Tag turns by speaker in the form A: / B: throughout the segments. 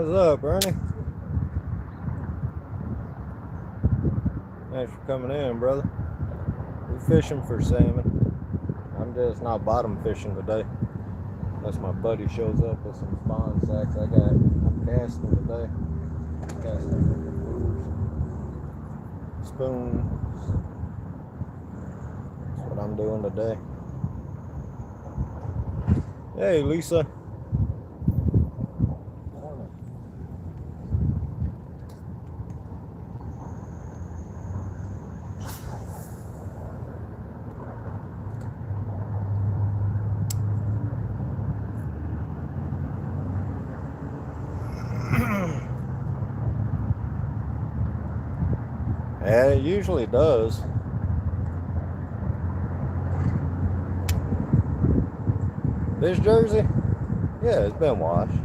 A: What's up, Ernie? Thanks for coming in, brother. We fishing for salmon. I'm just not bottom fishing today. Unless my buddy shows up with some spawn sacks. I'm casting today. Casting spoons. That's what I'm doing today. Hey, Lisa. Yeah, it usually does. This jersey? Yeah, it's been washed.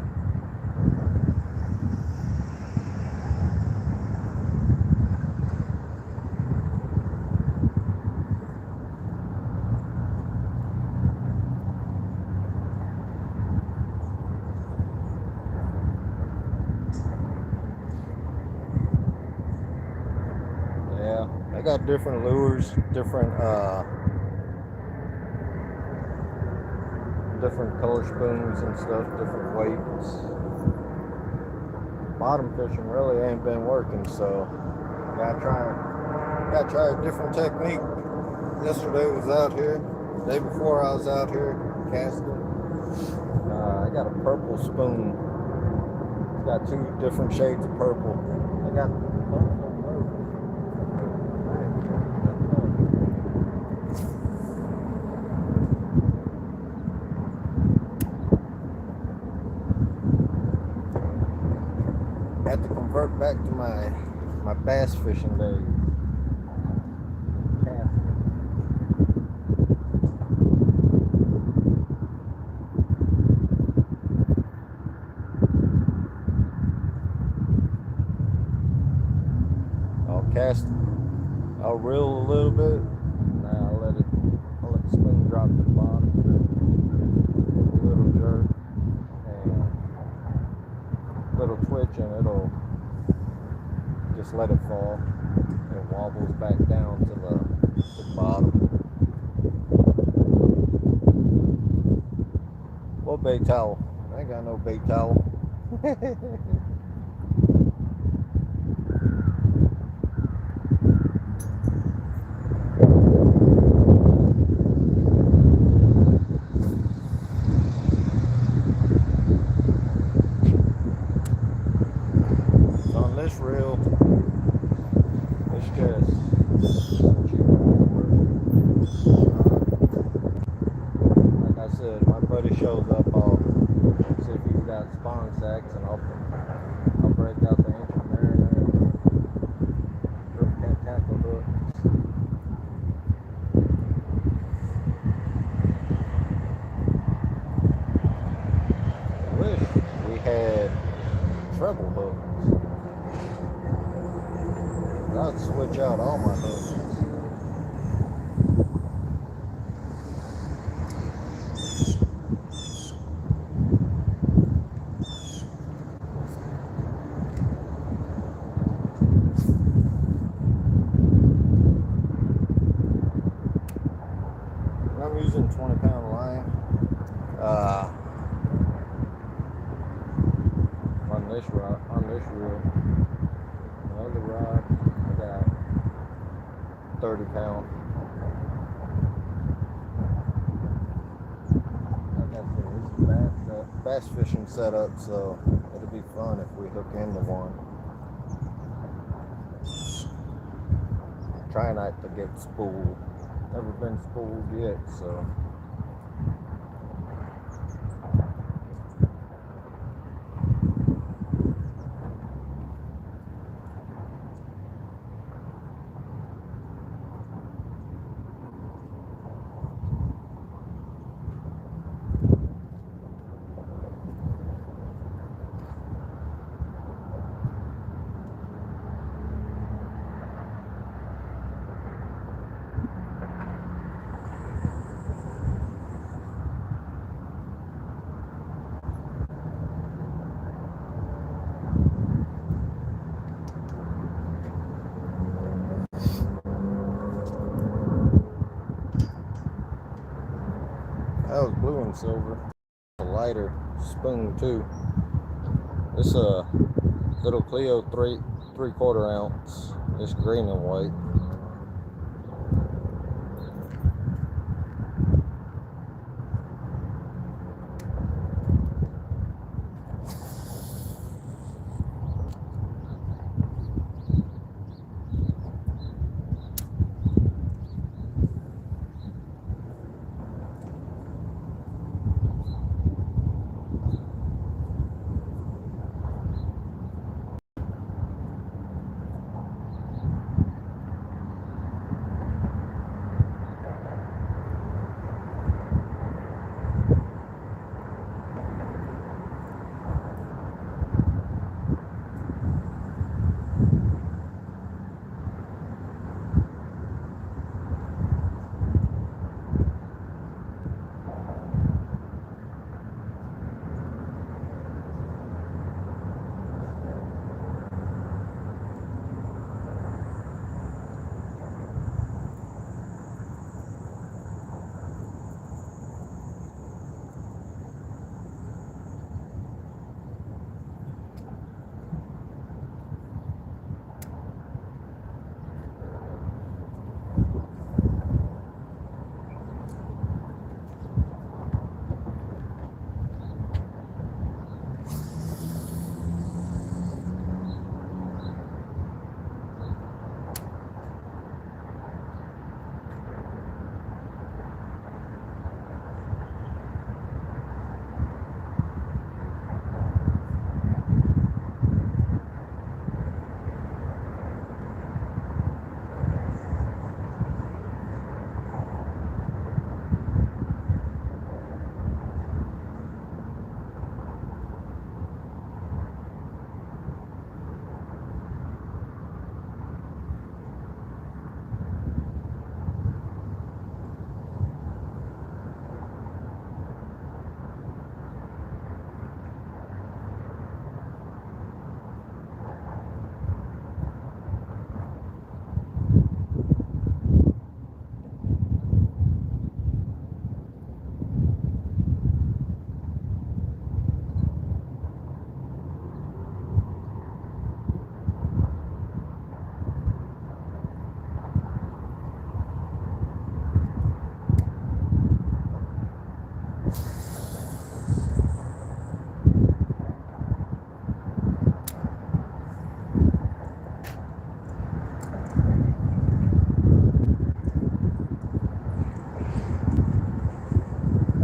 A: Yeah, I got different lures, different color spoons and stuff, different weights. Bottom fishing really ain't been working, so gotta try a different technique. Yesterday was out here. The day before I was out here casting. I got a purple spoon. It's got two different shades of purple. I got had to convert back to my bass fishing days. I'll reel a little bit. Now I'll let the spoon drop to the bottom. Give it a little jerk and a little twitch, and it'll just let it fall. It wobbles back down to the bottom. What bait towel? I ain't got no bait towel. This reel, it's just like I said, my buddy shows up, I'll see if he's got spawn sacks, and I'll break out the ancient mariner, cat tackle hooks. I wish we had treble hooks. I'd switch out all my hooks. I'm using 20-pound line. On this reel. Another rod. 30-pound. Like I said, this is bass fishing setup, so it'll be fun if we hook into one. Try not to get spooled. Never been spooled yet, so. blue and silver. A lighter spoon too. It's a little Cleo 3/4 ounce. It's green and white.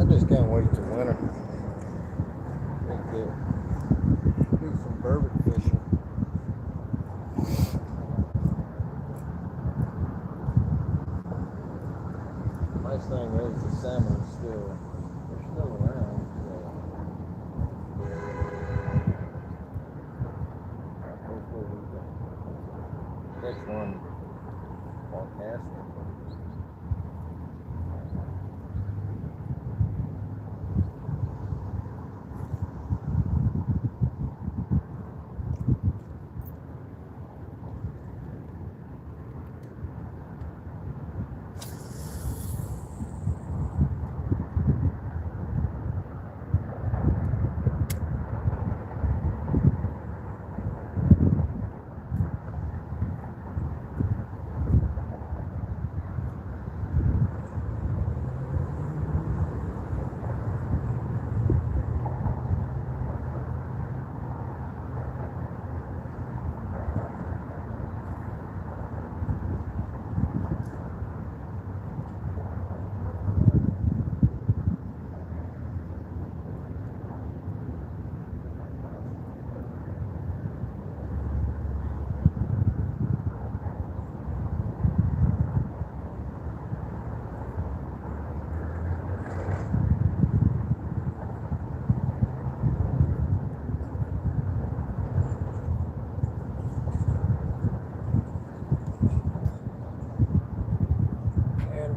A: Just can't wait till winter. Do some burbot fishing. Nice thing is the salmon is they're still around. So hopefully we can catch one while casting.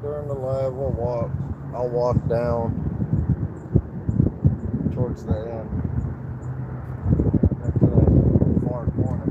A: During the live, I'll walk down towards the end. At the far corner.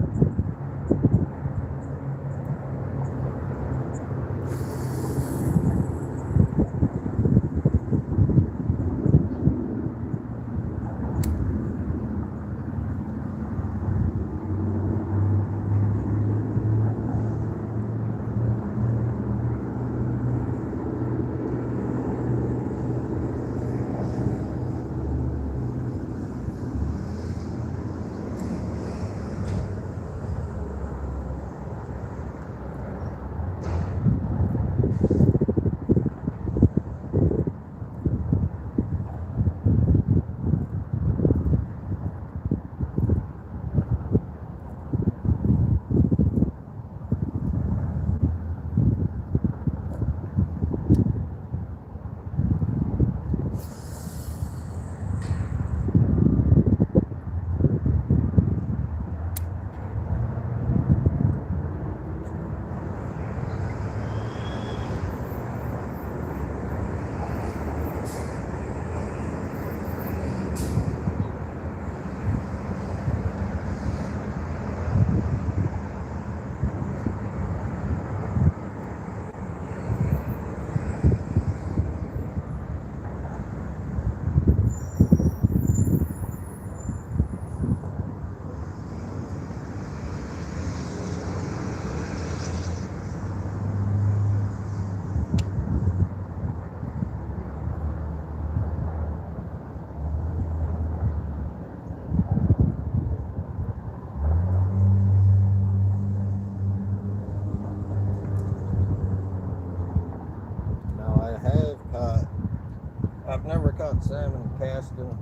A: on salmon casting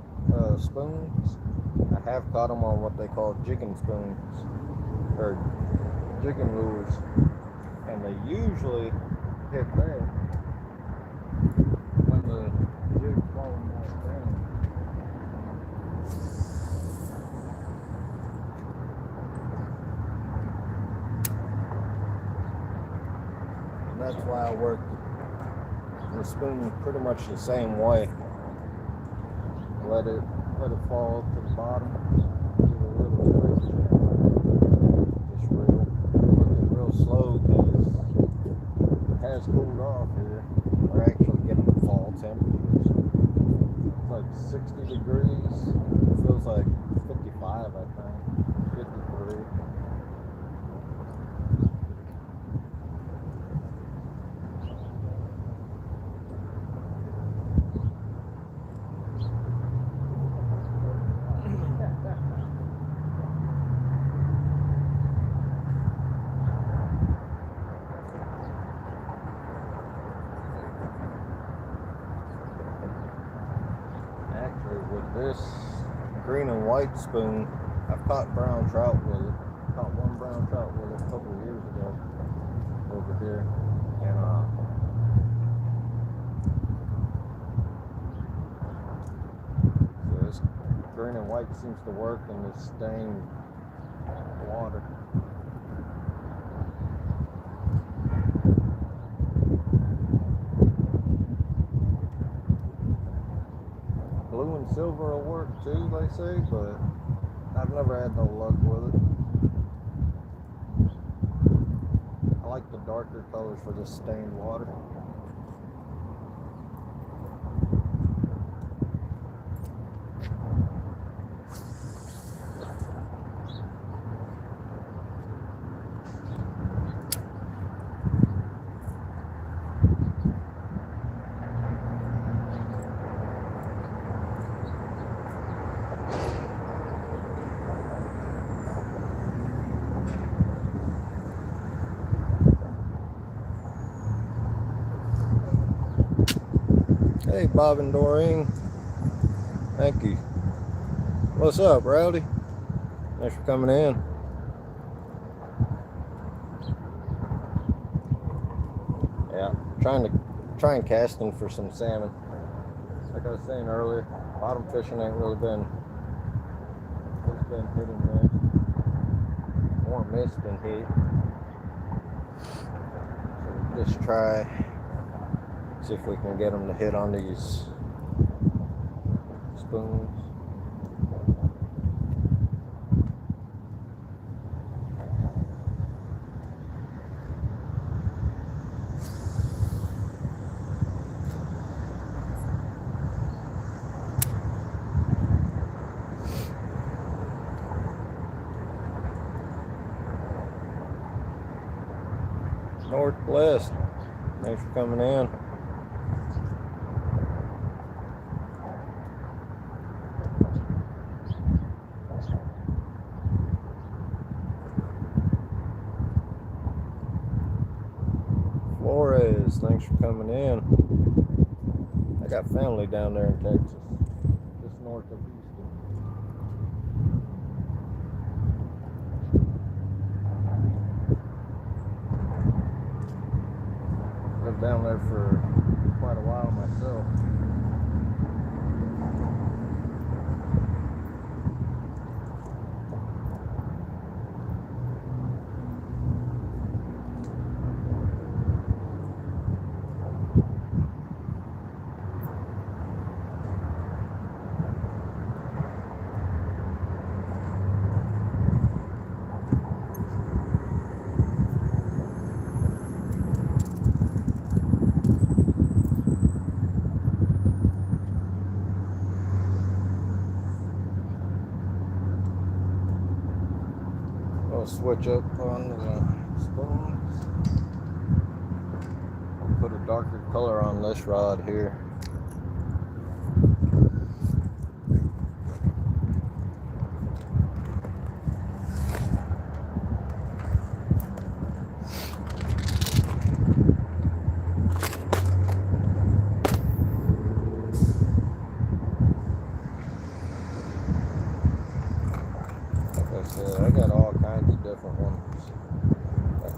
A: spoons. I have caught them on what they call jigging spoons or jigging lures, and they usually hit there when the jig falling back down. And that's why I work the spoon pretty much the same way. Let it fall to the bottom. Give it a little twist. Just working real slow because it has cooled off here. We're actually getting fall temperatures. It's like 60 degrees. It feels like 55, I think. 53. With this green and white spoon, I've caught brown trout with it. Caught one brown trout with it a couple of years ago over here, and so this green and white seems to work in this stained water. Blue and silver will work too, they say, but I've never had no luck with it. I like the darker colors for this stained water. Hey, Bob and Doreen. Thank you. What's up, Rowdy? Thanks for coming in. Yeah, trying casting for some salmon. Like I was saying earlier, bottom fishing ain't really been. It's been hit and miss. More miss than hit. So we just try. See if we can get them to hit on these spoons. Northwest, thanks for coming in. Thanks for coming in. I got family down there in Texas, just north of Houston. Lived down there for quite a while myself. Switch up on the spoons. Put a darker color on this rod here.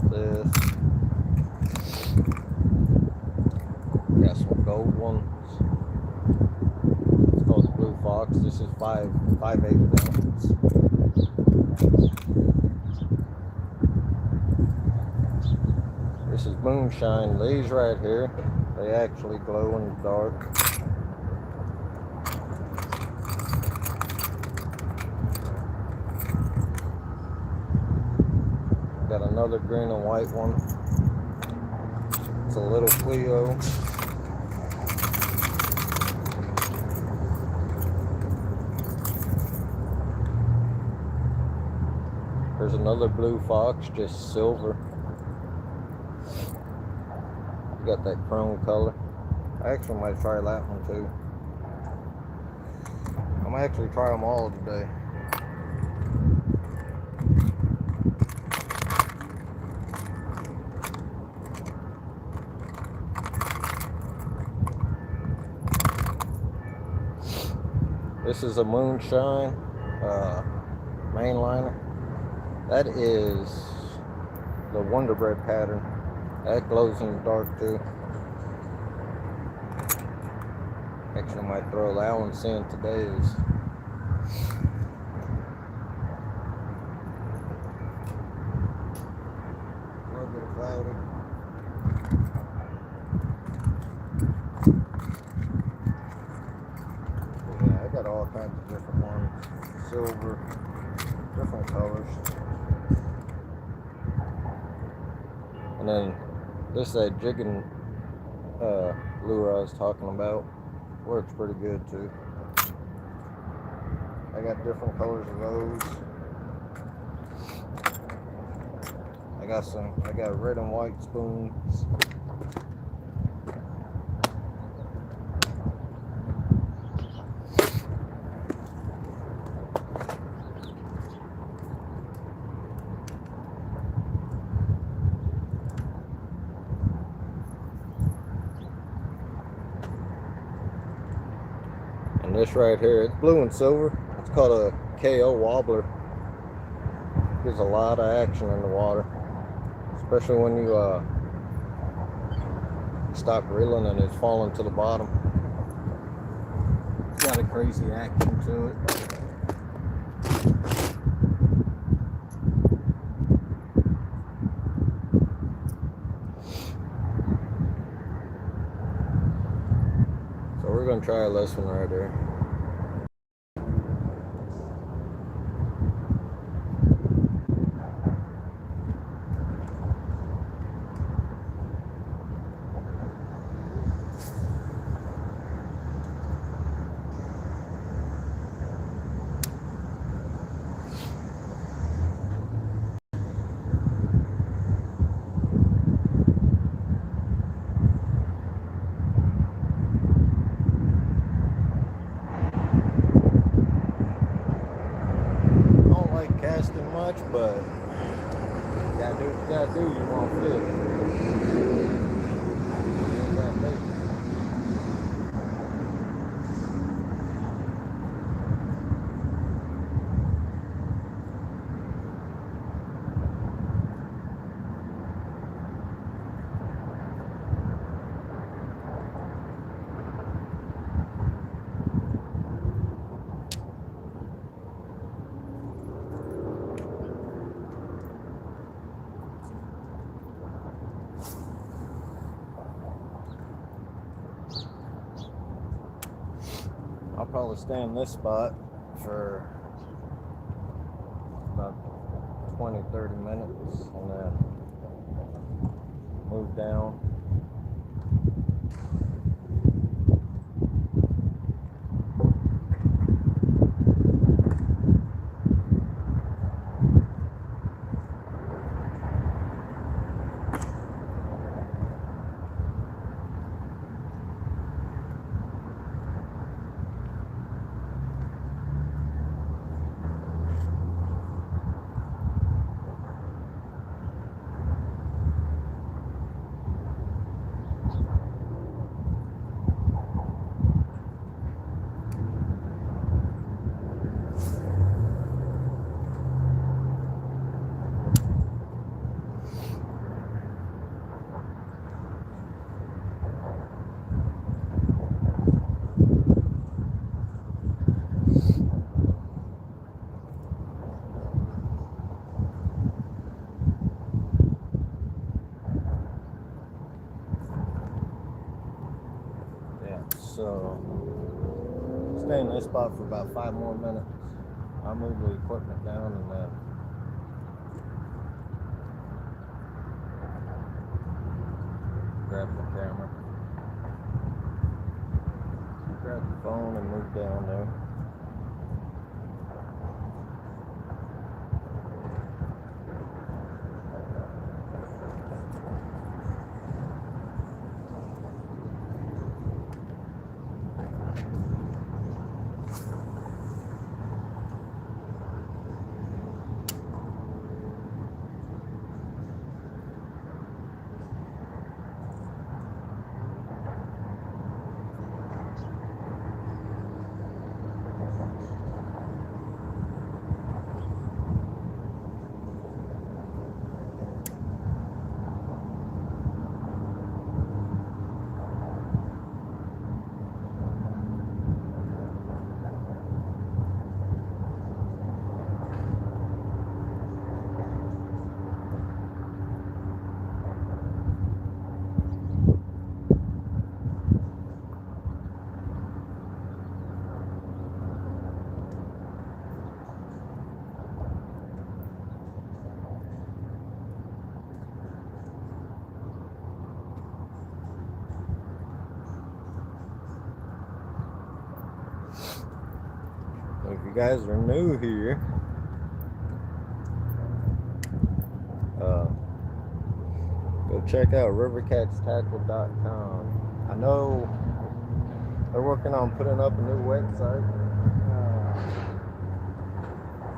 A: this. Got some gold ones. It's called the Blue Fox. This is 5/8 ounce. This is moonshine. These right here, they actually glow in the dark. Got another green and white one. It's a little Cleo. There's another Blue Fox, just silver. Got that chrome color. I actually might try that one too. I'm gonna actually try them all today. This is a moonshine mainliner. That is the Wonder Bread pattern. That glows in the dark too. Actually might throw that one in today's. A little bit cloudy. Yeah, I got all kinds of different ones. Silver, different colors. And then this that jigging lure I was talking about works pretty good too. I got different colors of those. I got red and white spoons. And this right here, it's blue and silver. It's called a KO wobbler. Gives a lot of action in the water, especially when you stop reeling and it's falling to the bottom. It's got a crazy action to it. So we're gonna try this one right here. Casting much, but you gotta do what you gotta do. You want to fish. I'll probably stay in this spot for about 20-30 minutes and then move down. so stay in this spot for about 5 more minutes. I'll move the equipment down and then grab the camera, grab the phone and move down there. If you guys are new here, go check out rivercatstackle.com. I know they're working on putting up a new website.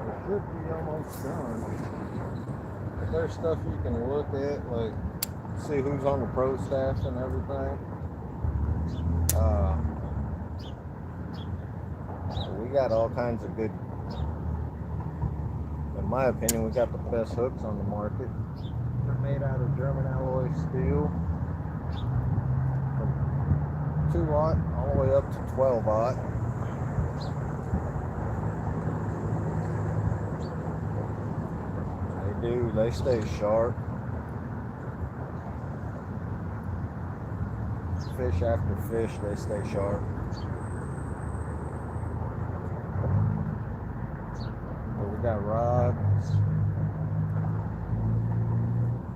A: It should be almost done. But there's stuff you can look at, like see who's on the pro staff and everything. We got all kinds of good, in my opinion, we got the best hooks on the market. They're made out of German alloy steel, from 2/0 all the way up to 12/0. They stay sharp. Fish after fish, they stay sharp. We got rods,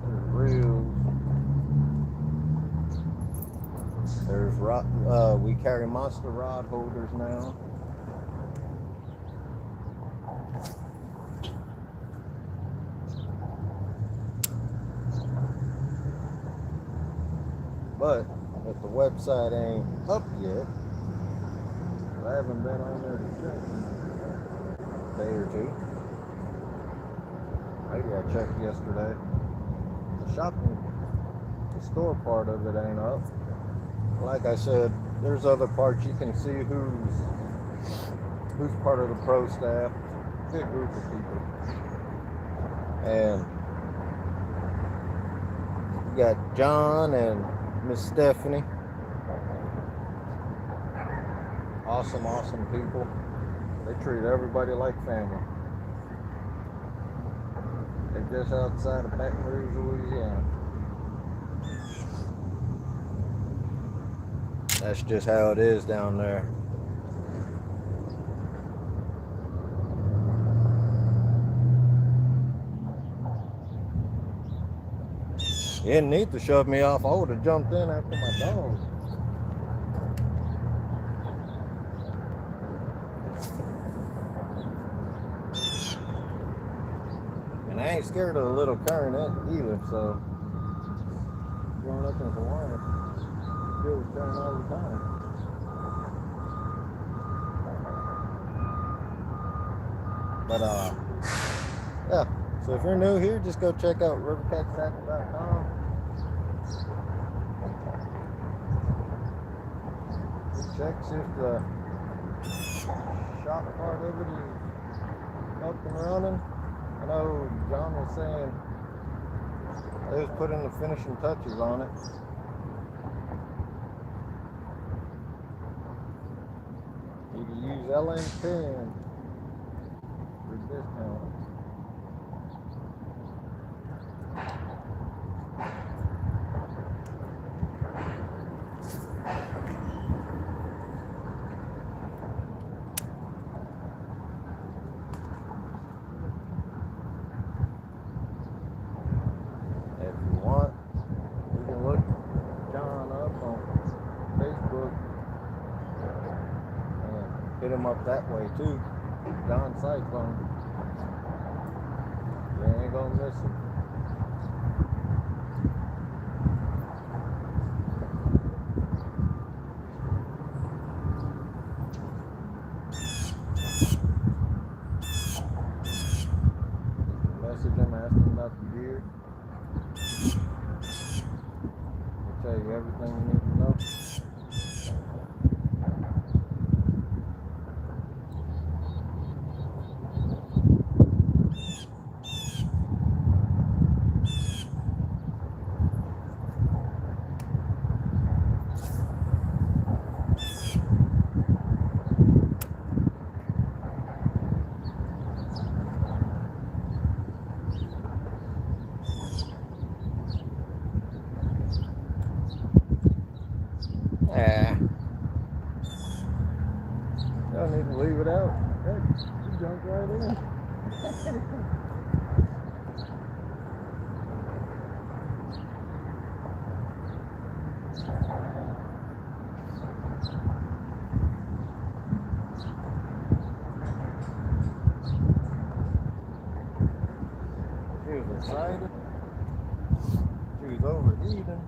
A: there's reels, there's rod, we carry monster rod holders now. But if the website ain't up yet, I haven't been on there to check in a day or two. Maybe I checked yesterday. The shopping, the store part of it ain't up. Like I said, there's other parts you can see who's part of the pro staff. Good group of people. And you got John and Miss Stephanie. Awesome people. They treat everybody like family. They're just outside of Baton Rouge, Louisiana. That's just how it is down there. You didn't need to shove me off. I would have jumped in after my dog. And I ain't scared of a little current either, so growing up in Hawaii, it was current all the time. But yeah. So if you're new here, just go check out rivercatstackle.com. Check see if the shop part of it is up and running. I know John was saying they was putting the finishing touches on it. You can use LN10 for discount. them up that way too. Don Cyclone. You ain't gonna miss them. Message him, ask him about the deer. He'll tell you everything you need to know. Y'all need to leave it out. Heck, you jumped right in. She was excited. She was overeating.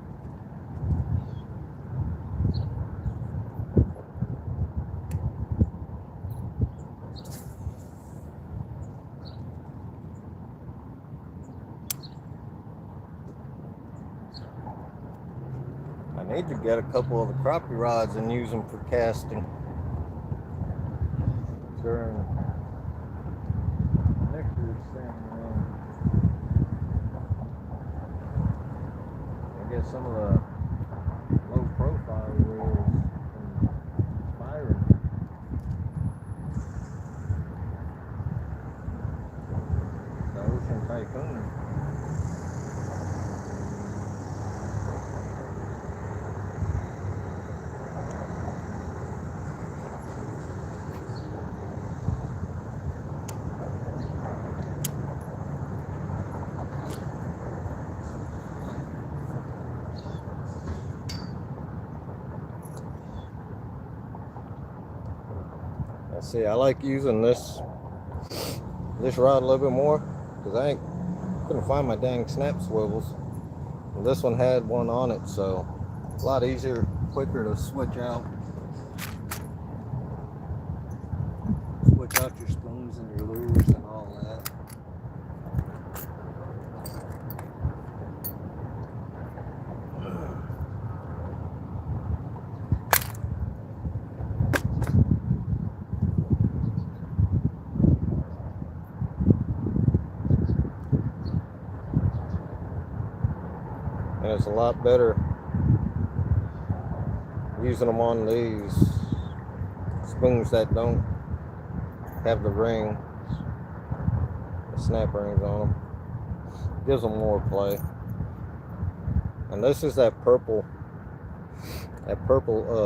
A: I need to get a couple of the crappie rods and use them for casting during next year's salmon run. And get some of the low profile reels from Byron. The Ocean Tycoon. See, I like using this rod a little bit more because I couldn't find my dang snap swivels. And this one had one on it, so a lot easier, quicker to switch out. Switch out your spoons and your lures and all that. And it's a lot better using them on these spoons that don't have the rings, the snap rings on them. Gives them more play. And this is that purple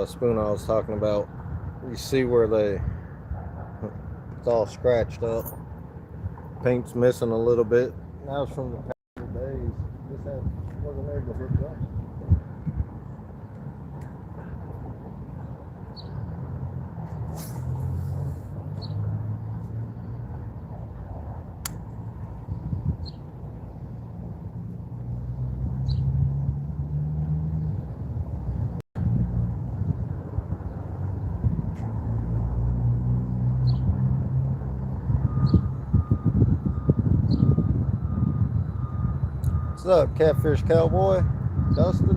A: spoon I was talking about. You see where it's all scratched up. Paint's missing a little bit. That was from the past days. This wasn't able to hook up. What's up, Catfish Cowboy? Dustin?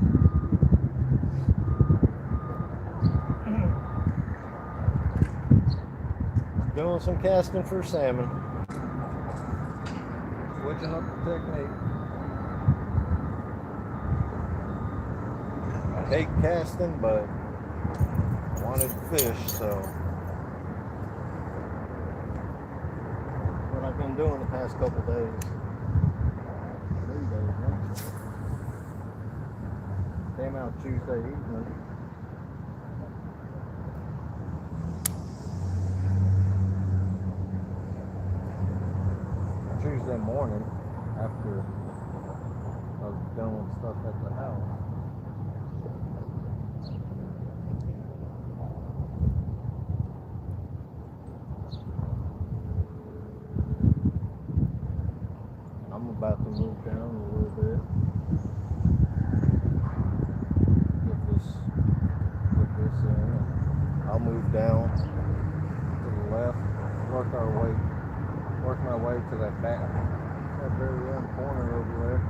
A: Doing some casting for salmon. Switching up the technique. I hate casting, but I wanted to fish, so what I've been doing the past couple days. Came out Tuesday evening. Tuesday morning after I was done with stuff at the house. move down a little bit. Get this in. And I'll move down to the left. Work my way to that very end corner over there.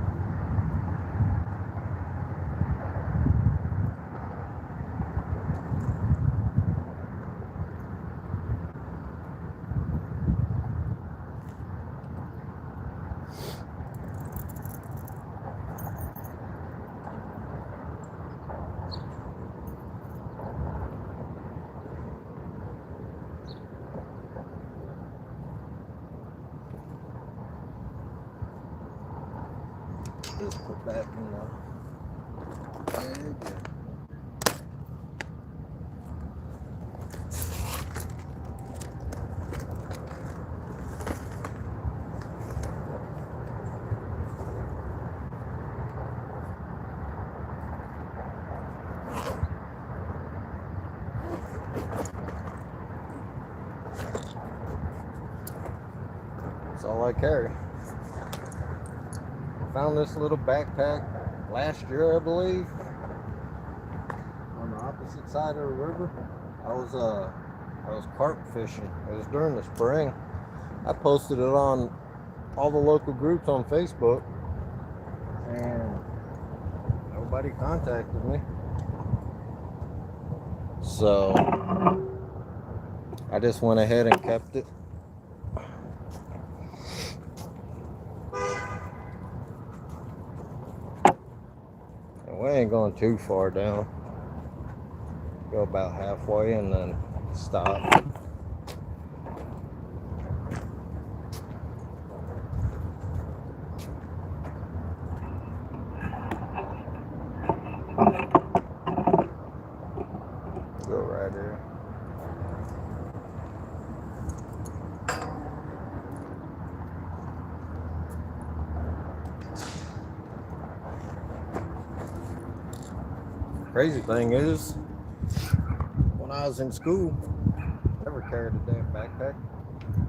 A: Just put that in the bag. That's all I carry. Found this little backpack last year, I believe, on the opposite side of the river. I was carp fishing. It was during the spring. I posted it on all the local groups on Facebook, and nobody contacted me. So I just went ahead and kept it. We ain't going too far down. Go about halfway and then stop. Go right here. Crazy thing is, when I was in school, I never carried a damn backpack.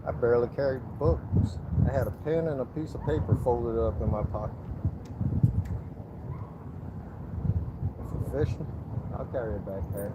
A: I barely carried books. I had a pen and a piece of paper folded up in my pocket. For fishing, I'll carry a backpack.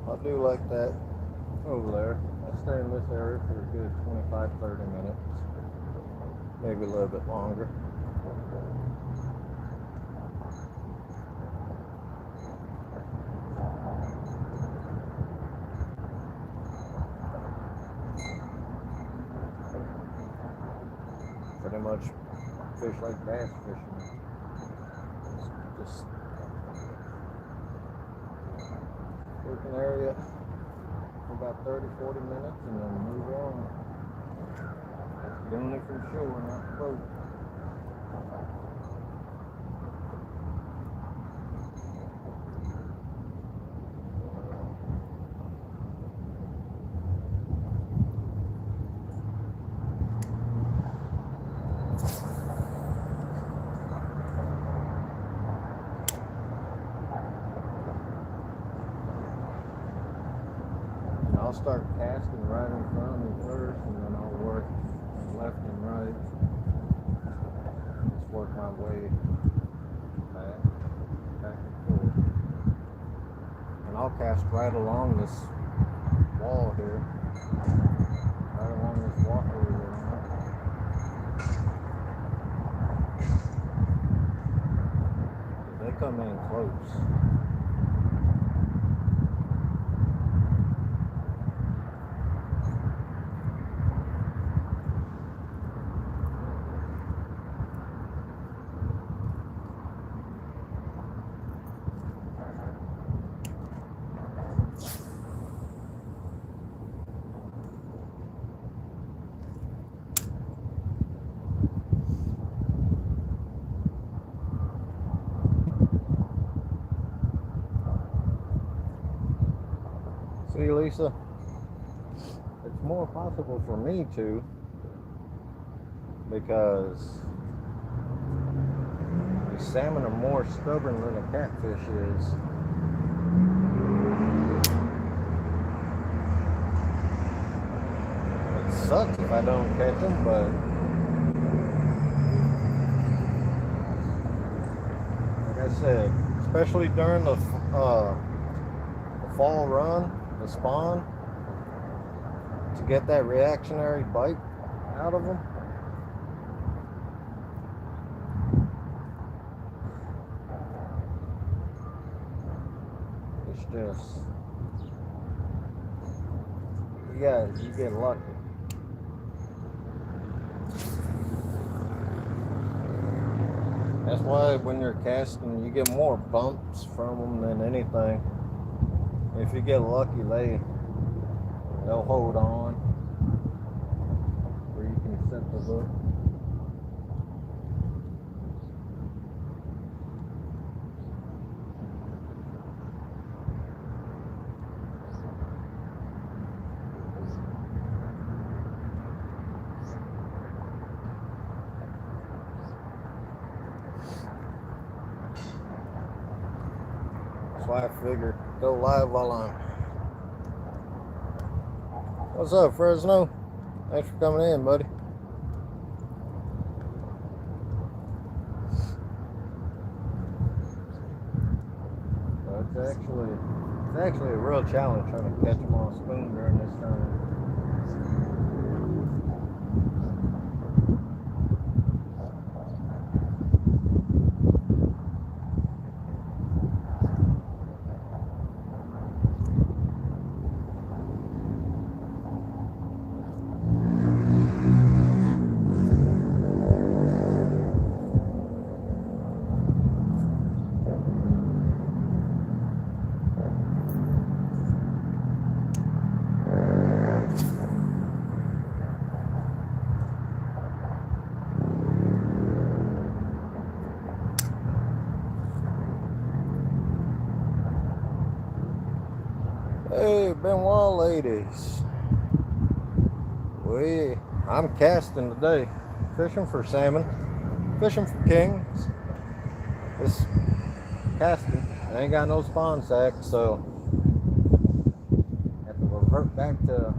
A: I'll do like that over there. I'll stay in this area for a good 25-30 minutes, maybe a little bit longer. Pretty much fish like bass fishing. Just working area for about 30-40 minutes and then move on. Doing it from shore, not the boat. I'll start casting right in front of me first, and then I'll work left and right. Just work my way back and forth. And I'll cast right along this wall here. Right along this water here. They come in close. See, Lisa, it's more possible for me to, because the salmon are more stubborn than a catfish is. It sucks if I don't catch them, but like I said, especially during the fall run, the spawn, to get that reactionary bite out of them. It's just, you get lucky. That's why when you're casting, you get more bumps from them than anything. If you get lucky, they'll hold on, where you can set the hook. That's why I figured go live while I'm. What's up, Fresno? Thanks for coming in, buddy. It's actually a real challenge trying to catch them on a spoon during this time. Hey, Benoit ladies. I'm casting today. Fishing for salmon. Fishing for kings. It's casting. I ain't got no spawn sack, so I have to revert back to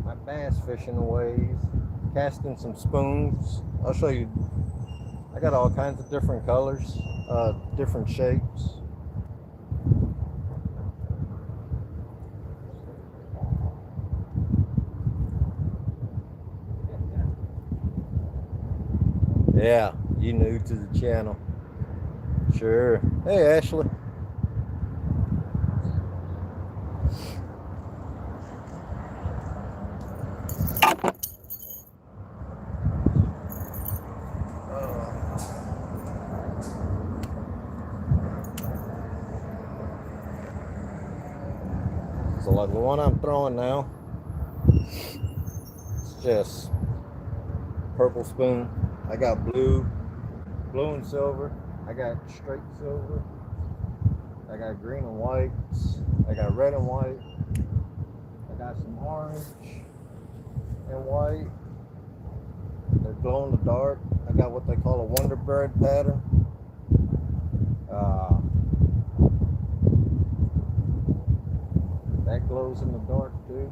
A: my bass fishing ways. Casting some spoons. I'll show you. I got all kinds of different colors, different shapes. Yeah, you new to the channel. Sure. Hey, Ashley. So like the one I'm throwing now, it's just purple spoon. I got blue and silver. I got straight silver. I got green and whites. I got red and white. I got some orange and white. They're glow in the dark. I got what they call a Wonder Bread pattern. glows in the dark too.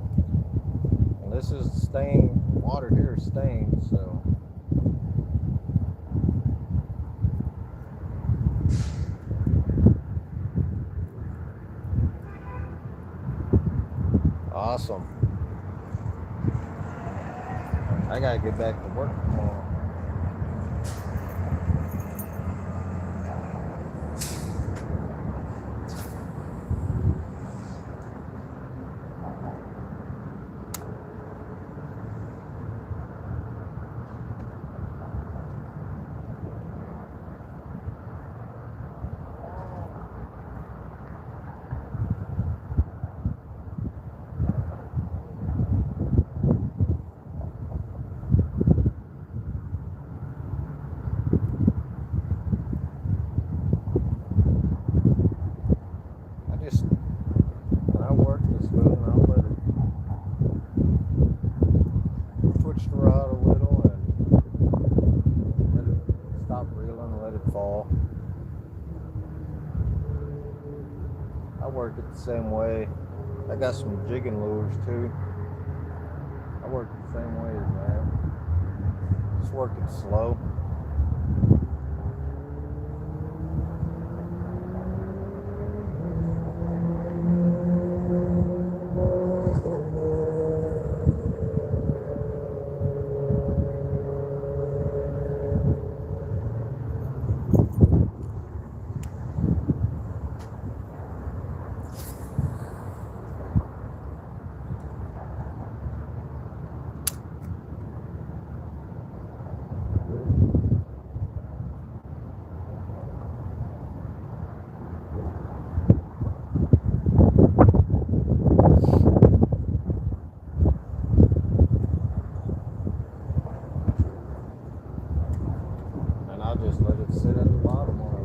A: And this is stained, water here is stained, so. Awesome. I gotta get back to work tomorrow. When I work the spoon, I'll let it twitch the rod a little and let it stop reeling and let it fall. I work it the same way. I got some jigging lures too. I work it the same way as that. Just work it slow. I'll just let it sit at the bottom on it.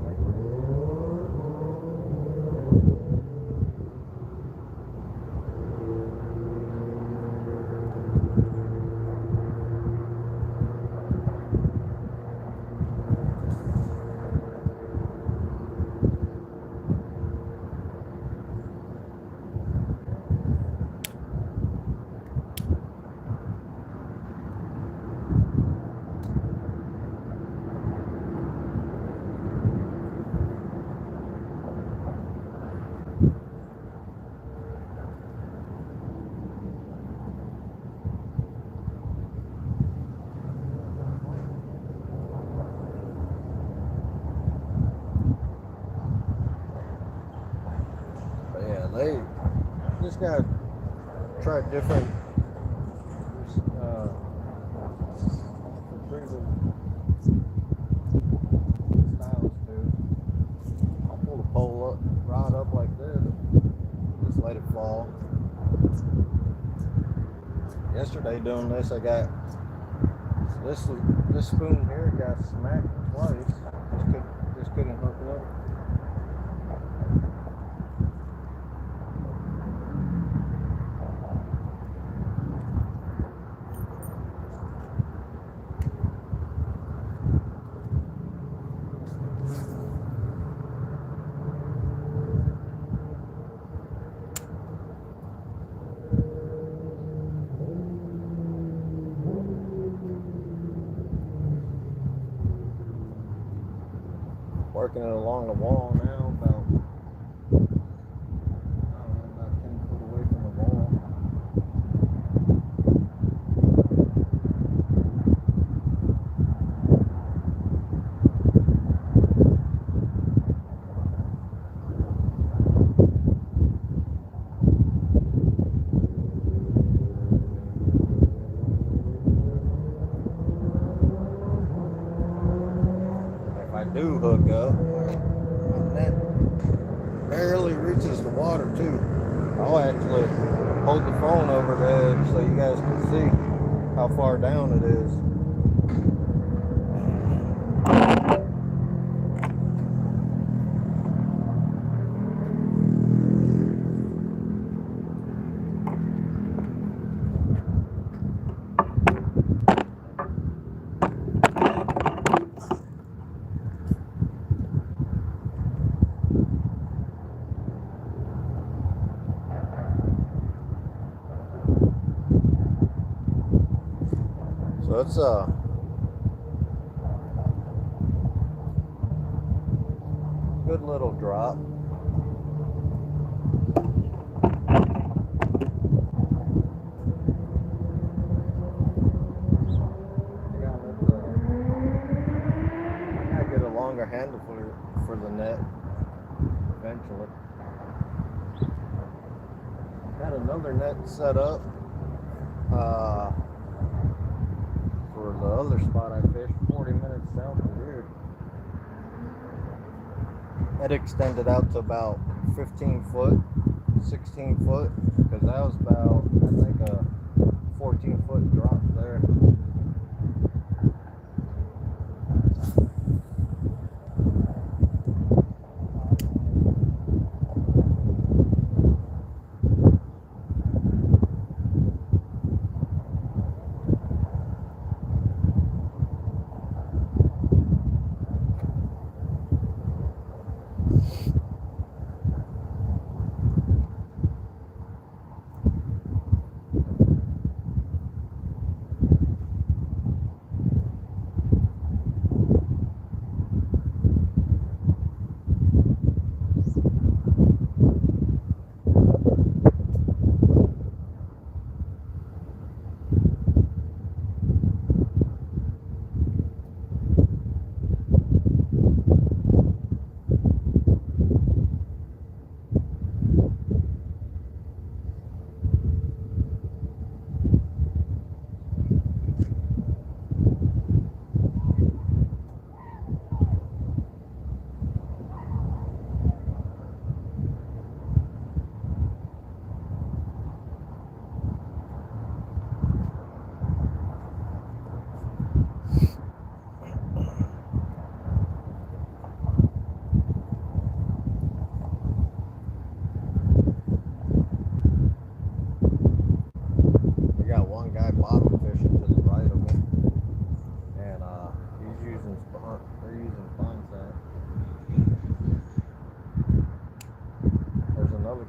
A: They just gotta try different styles too. I'll pull the pole rod up like this, just let it fall. Yesterday doing this, I got this spoon here got smacked twice. Just couldn't hook it up. Working it along the wall now, about 10 foot away from the wall. If I do hook up, my net barely reaches the water too. I'll actually hold the phone over the edge so you guys can see how far down it is. So it's a good little drop. I gotta get a longer handle for the net eventually. Got another net set up for the other spot I fished 40 minutes south of here. It extended out to about 15 foot, 16 foot, because that was about, I think, a 14-foot drop there.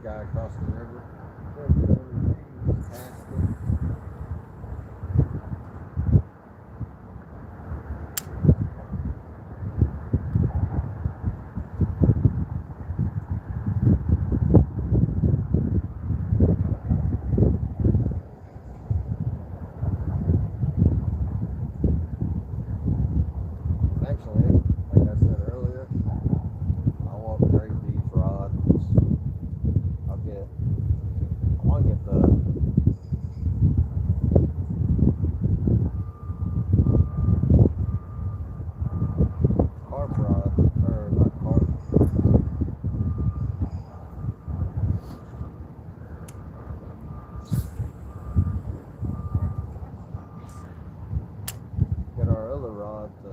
A: Guy across the river. Eventually, like I said earlier, I will upgrade these rods. I want to get the carp rod, or not carp. Get our other rod to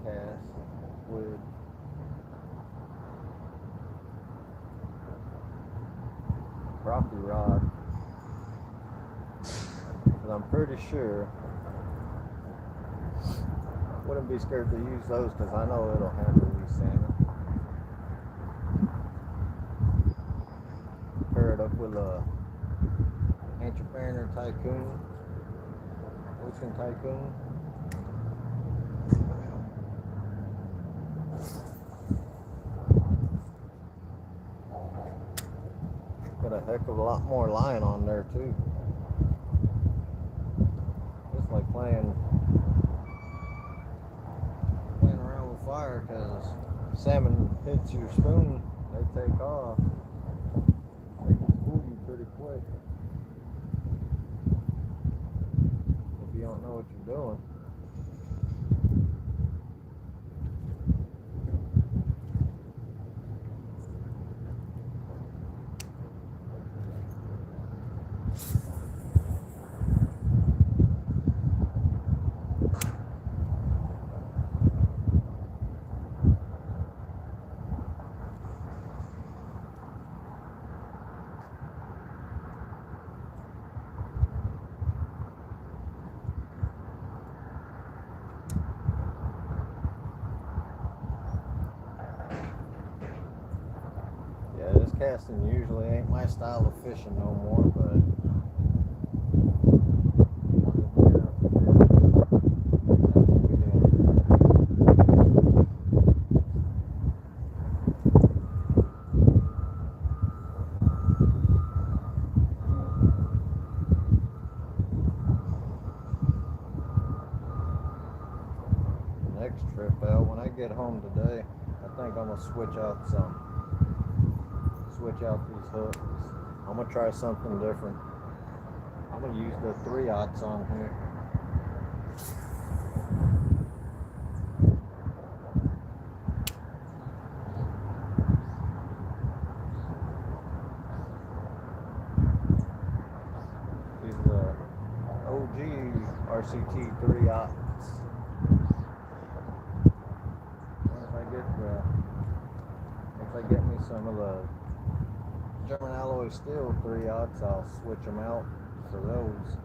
A: cast with. Crappie rod, but I'm pretty sure wouldn't be scared to use those because I know it'll handle these salmon. Pair it up with a Fisherman Tycoon, Ocean Tycoon. Got a heck of a lot more line on there too. It's like playing around with fire, because salmon hits your spoon, they take off. They can fool you pretty quick if you don't know what you're doing. This casting usually ain't my style of fishing no more, but next trip out. When I get home today, I think I'm gonna switch out these hooks. I'm gonna try something different. I'm gonna use the 3/0 on here. These OG RCT 3/0. If I get me some of the German alloy steel 3/0, I'll switch them out for those.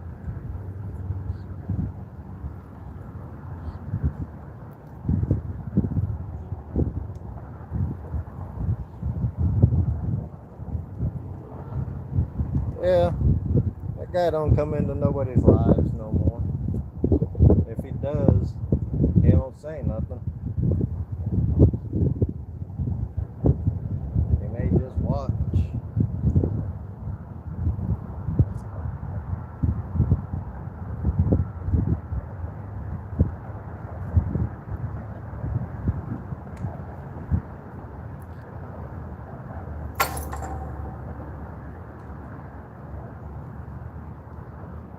A: Yeah, that guy don't come into nobody's lives no more. If he does, he don't say nothing. He may just watch.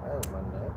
A: There's my net.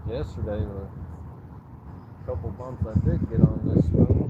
A: Yesterday, the couple bumps I did get on this spoon,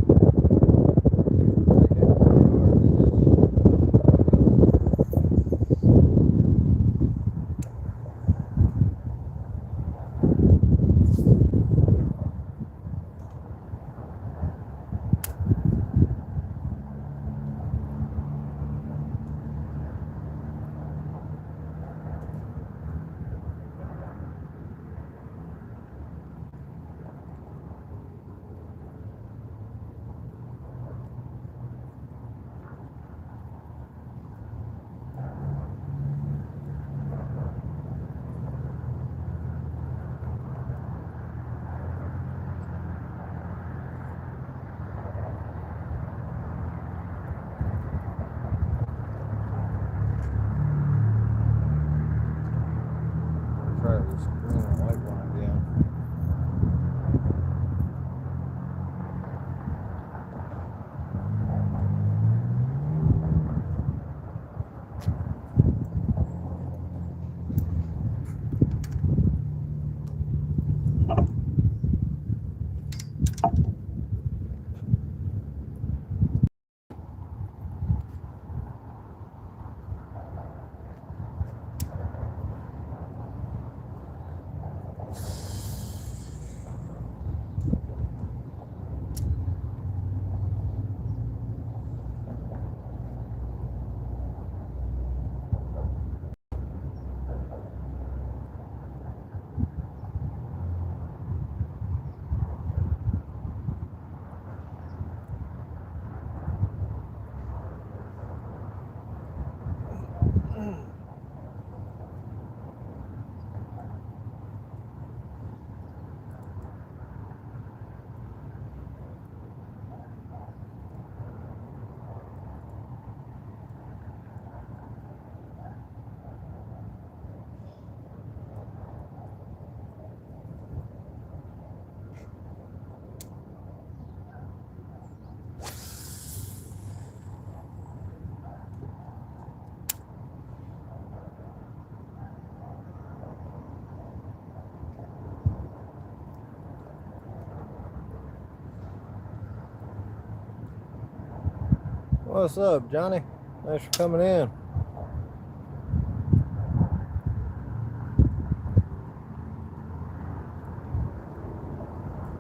A: What's up, Johnny? Thanks for coming in.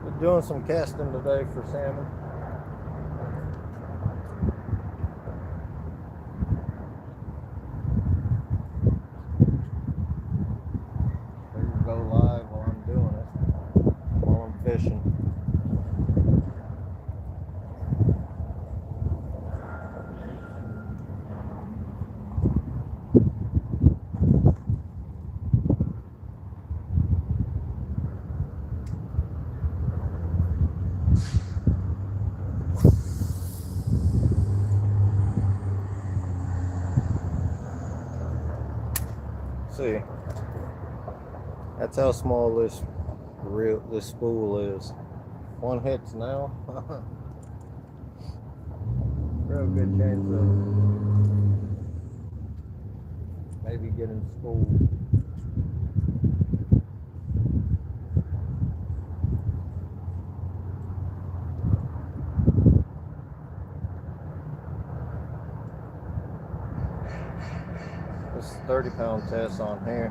A: We're doing some casting today for salmon. There you go live while I'm doing it, while I'm fishing. See, that's how small this spool is. One hits now. Real good chance of maybe getting spooled. This is 30-pound test on here.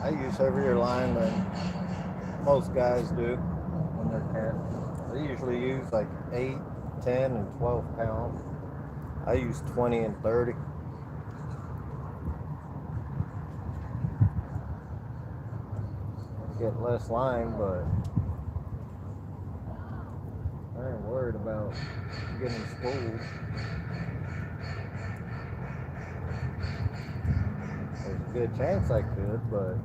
A: I use heavier line than most guys do when they're casting. They usually use like 8, 10, and 12 pounds. I use 20 and 30. Get less line, but I ain't worried about getting spooled. There's a good chance I could, but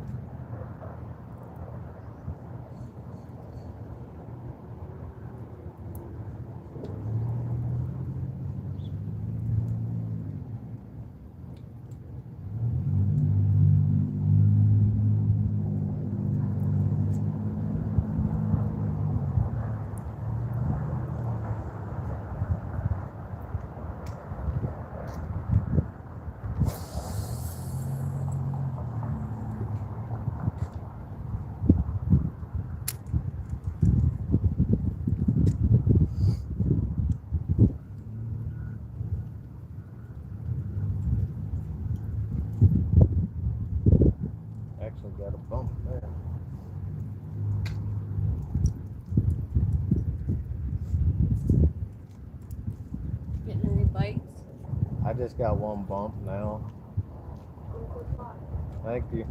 A: actually got a bump there.
B: Getting any bites?
A: I just got one bump now. Thank you.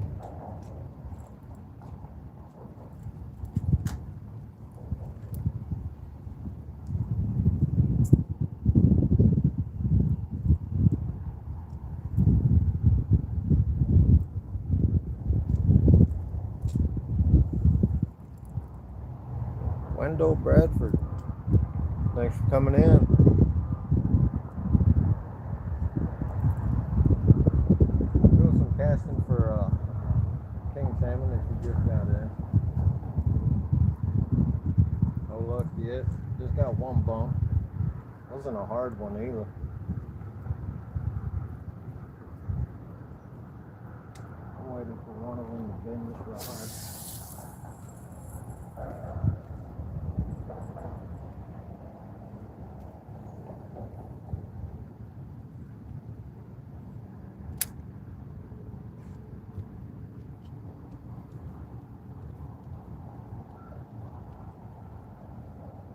A: Wendell Bradford, thanks for coming in. Doing some casting for king salmon if you just got in. No luck yet. Just got one bump. Wasn't a hard one either. I'm waiting for one of them to bend this rod.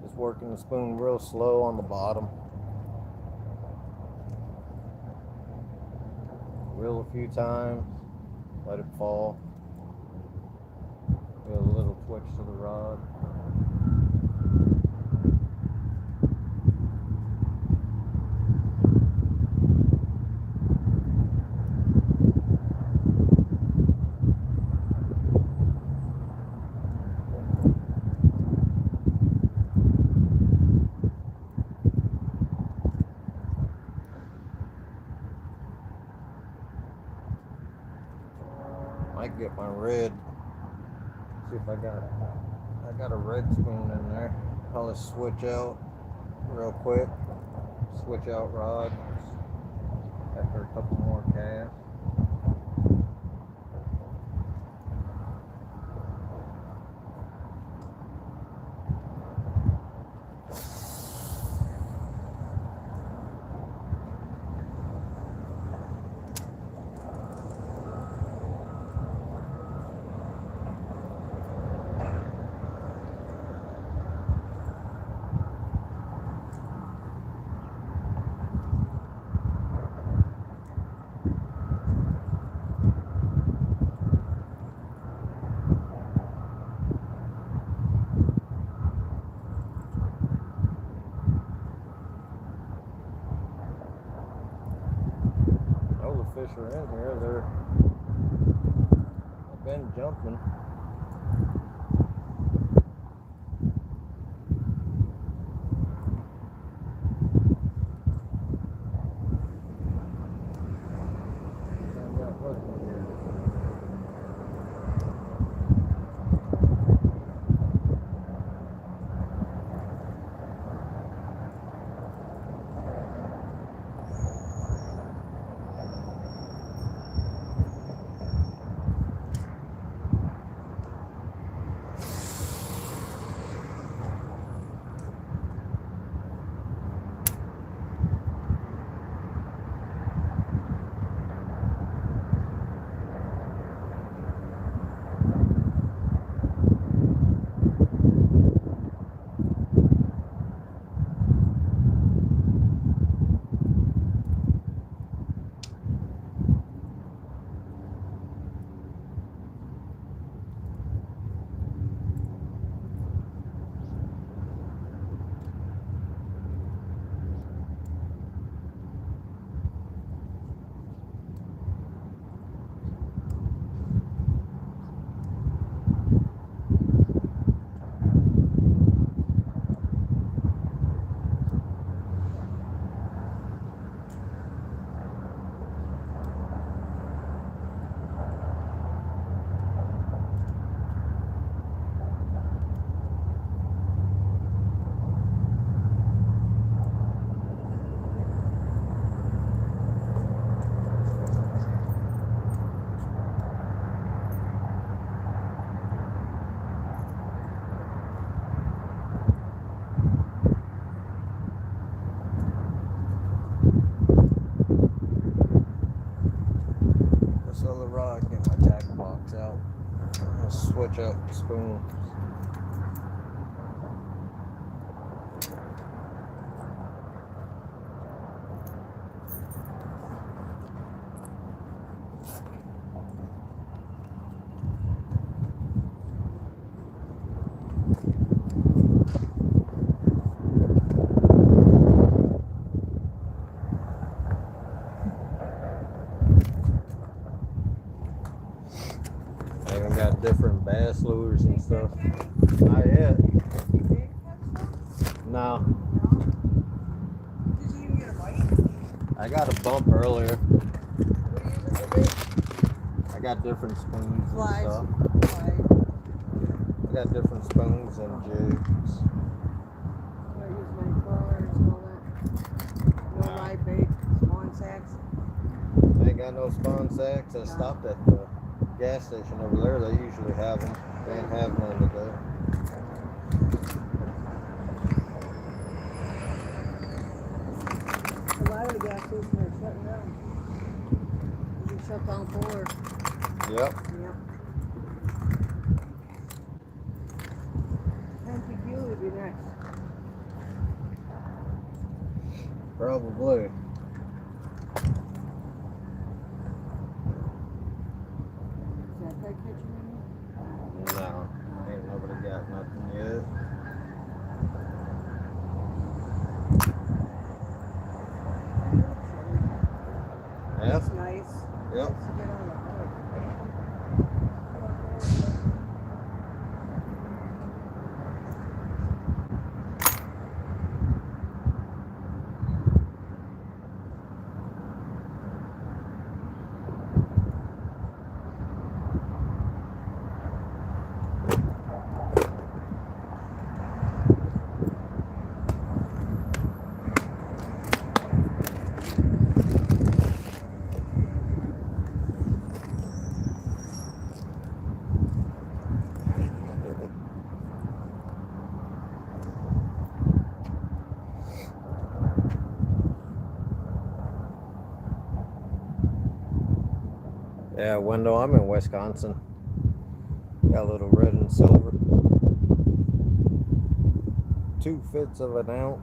A: Just working the spoon real slow on the bottom. Reel a few times, let it fall. Get a little twitch to the rod. Might get my red. See if I got a red spoon in there. Probably switch out real quick. Switch out rod after a couple more casts. fish are in here. They've been jumping. Other rod, get my tackle box out. I'll switch up spoons. Even got different bass lures and stuff. Not yet. No.
B: Did you even get a bite?
A: I got a bump earlier. I got different spoons and stuff. I got different spoons and jigs.
B: I use my crawlers and all that. No live bait, spawn sacks.
A: Ain't got no spawn sacks. I stopped at the gas station over there. They usually have them. They ain't have none today.
B: A lot of the gas stations are shutting down. You shut down 4.
A: Yep.
B: Yep. Empty fuel would be next.
A: Probably.
B: Is that guy catching any?
A: No. Ain't nobody got nothing yet. Yep.
B: That's nice.
A: Yep.
B: Nice to get on the hook.
A: Yeah, window. I'm in Wisconsin. Got a little red and silver. 2/5 of an ounce.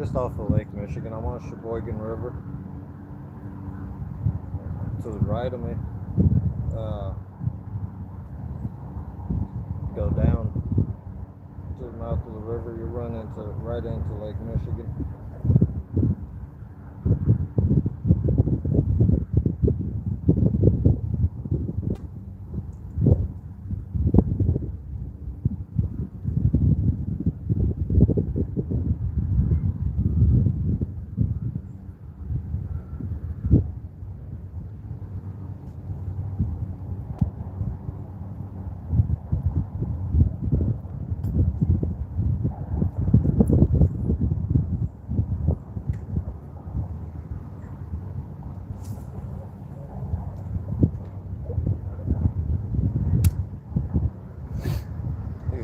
A: just off of Lake Michigan. I'm on Sheboygan River. To the right of me, go down to the mouth of the river, you run right into Lake Michigan.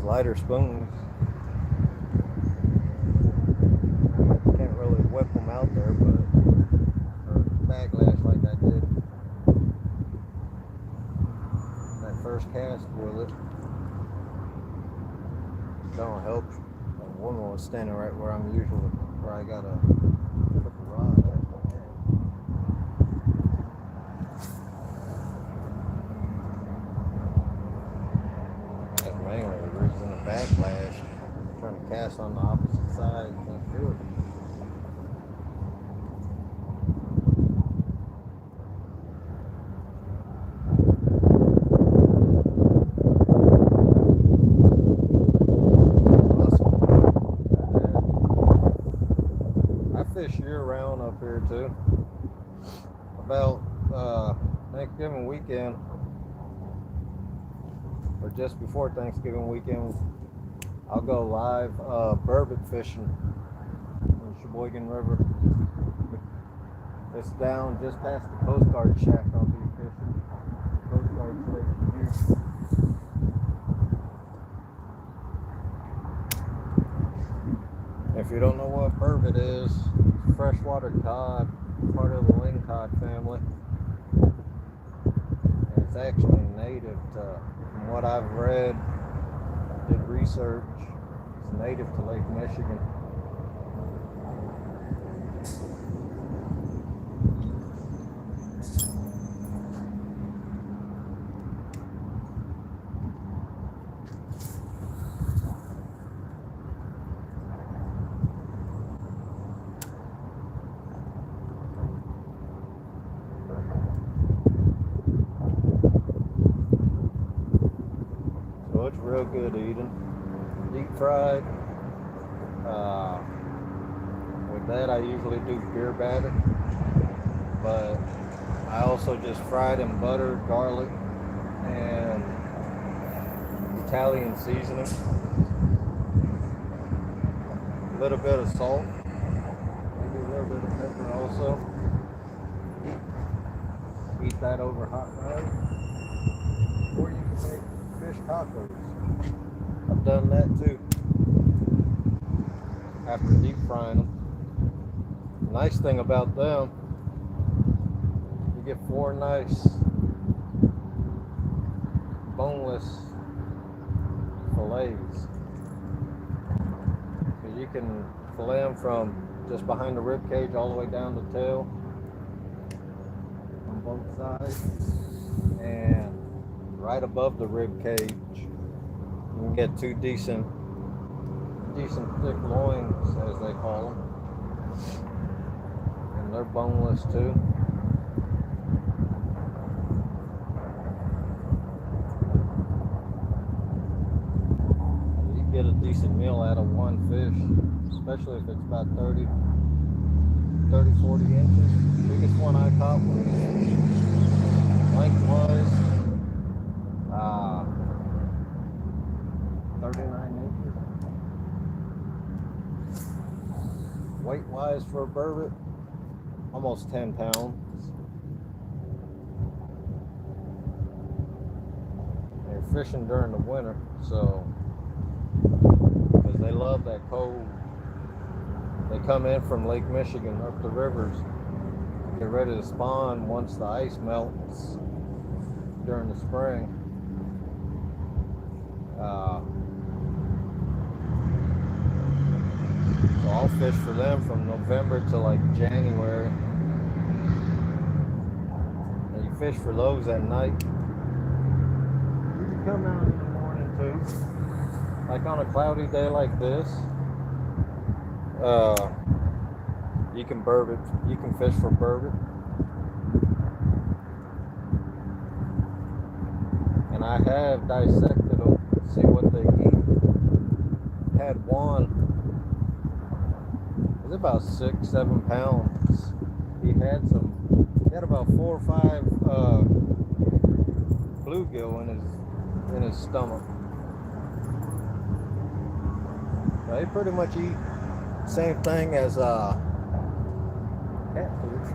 A: Lighter spoons. Can't really whip them out there, but or backlash like I did that first cast with it. Don't help. One was standing right where I'm usually, where I gotta put the rod at. That's mainly the reason the backlash. Trying to cast on the opposite side, can't do it. Fish year round up here too. About Thanksgiving weekend, or just before Thanksgiving weekend, I'll go live burbot fishing in Sheboygan River. It's down just past the Coast Guard shack. I'll be fishing. Coast Guard station here. If you don't know what burbot is, freshwater cod, part of the lingcod family. And it's actually native to, from what I've read, did research, it's native to Lake Michigan. So it's real good eating. Deep fried. With that I usually do beer batter. But I also just fried in butter, garlic, and Italian seasoning. A little bit of salt. Maybe a little bit of pepper also. Eat that over hot rice. Or you can make fish tacos. I've done that too. After deep frying them. The nice thing about them, you get 4 nice boneless fillets. So you can fillet them from just behind the rib cage all the way down the tail on both sides, and right above the rib cage you can get 2 decent thick loins, as they call them, and they're boneless too. You get a decent meal out of one fish, especially if it's about 30, 40 inches. The biggest one I caught was lengthwise 39 inches. Weight-wise for a burbot, almost 10 pounds. They're fishing during the winter, so because they love that cold. They come in from Lake Michigan up the rivers, get ready to spawn once the ice melts during the spring. So I'll fish for them from November to like January. And you fish for those at night. You can come out in the morning too. Like on a cloudy day like this, you can burbot. You can fish for burbot. And I have dissected them to see what they eat. Had one. It was about 6-7 pounds. He had about 4 or 5 bluegill in his stomach. They pretty much eat the same thing as catfish.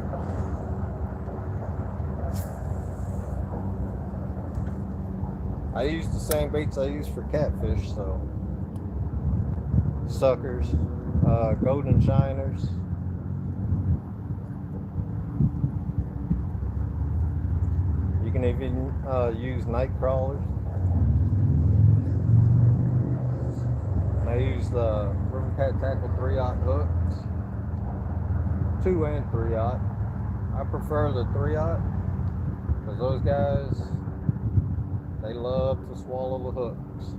A: I use the same baits I use for catfish, so suckers, golden shiners. You can even use night crawlers. I use the River Cat Tackle 3/0 hooks, 2 and 3/0. I prefer the 3/0 because those guys, they love to swallow the hooks.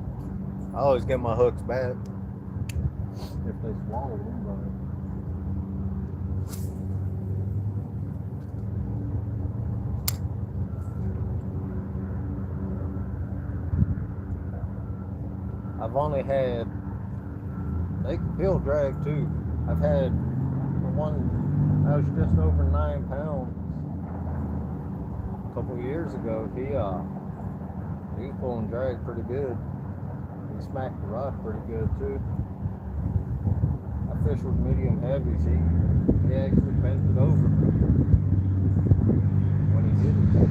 A: I always get my hooks back if they swallow them. I've only had, they'll drag too. I've had the one that was just over 9 pounds a couple of years ago. He was pulling drag pretty good. He smacked the rock pretty good too. I fish with medium heavies. He actually bent it over when he did it.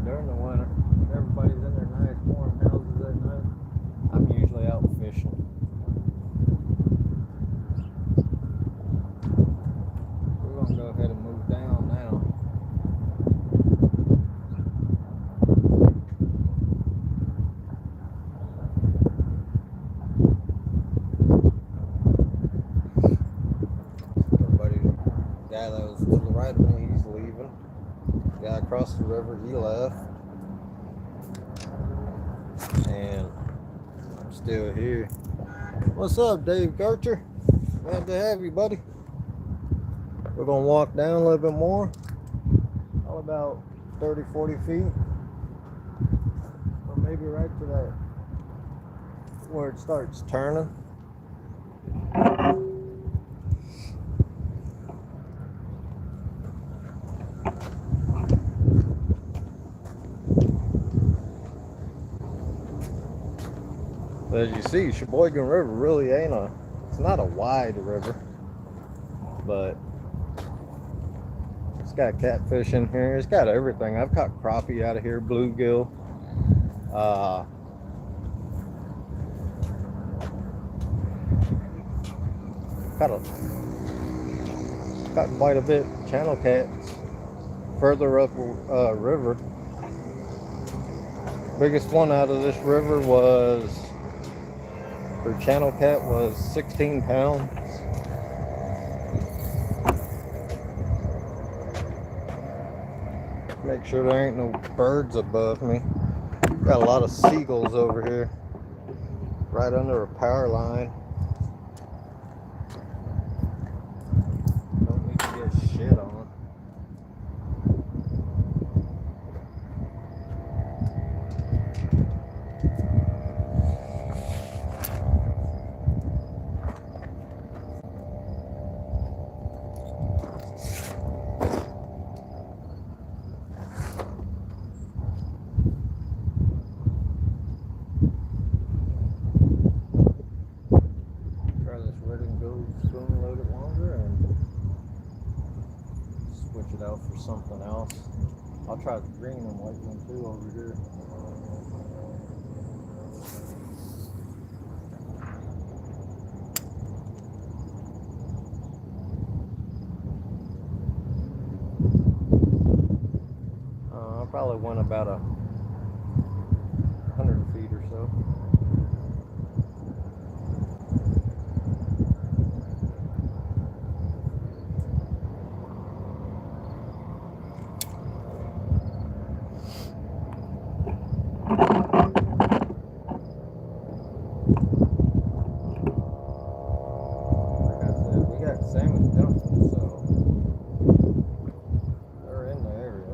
A: During the winter, everybody's in their nice warm houses at night. I'm usually out fishing. We're gonna go ahead and move down now. Everybody, the guy that was to the right of me, he's leaving. The guy across the river, he left. And I'm still here. What's up, Dave Gercher? Glad to have you, buddy. We're gonna walk down a little bit more. All about 30-40 feet. Or maybe right to that where it starts turning. As you see, Sheboygan River really ain't it's not a wide river, but it's got catfish in here. It's got everything. I've caught crappie out of here, bluegill. Caught quite a bit channel cats further up river. Biggest one out of this river was, for channel cat, was 16 pounds. Make sure there ain't no birds above me. Got a lot of seagulls over here, right under a power line. Don't need to get shit on. For something else. I'll try the green and white one too over here. Probably went about 100 feet or so. Like I said, we got salmon dumping, so they're in the area.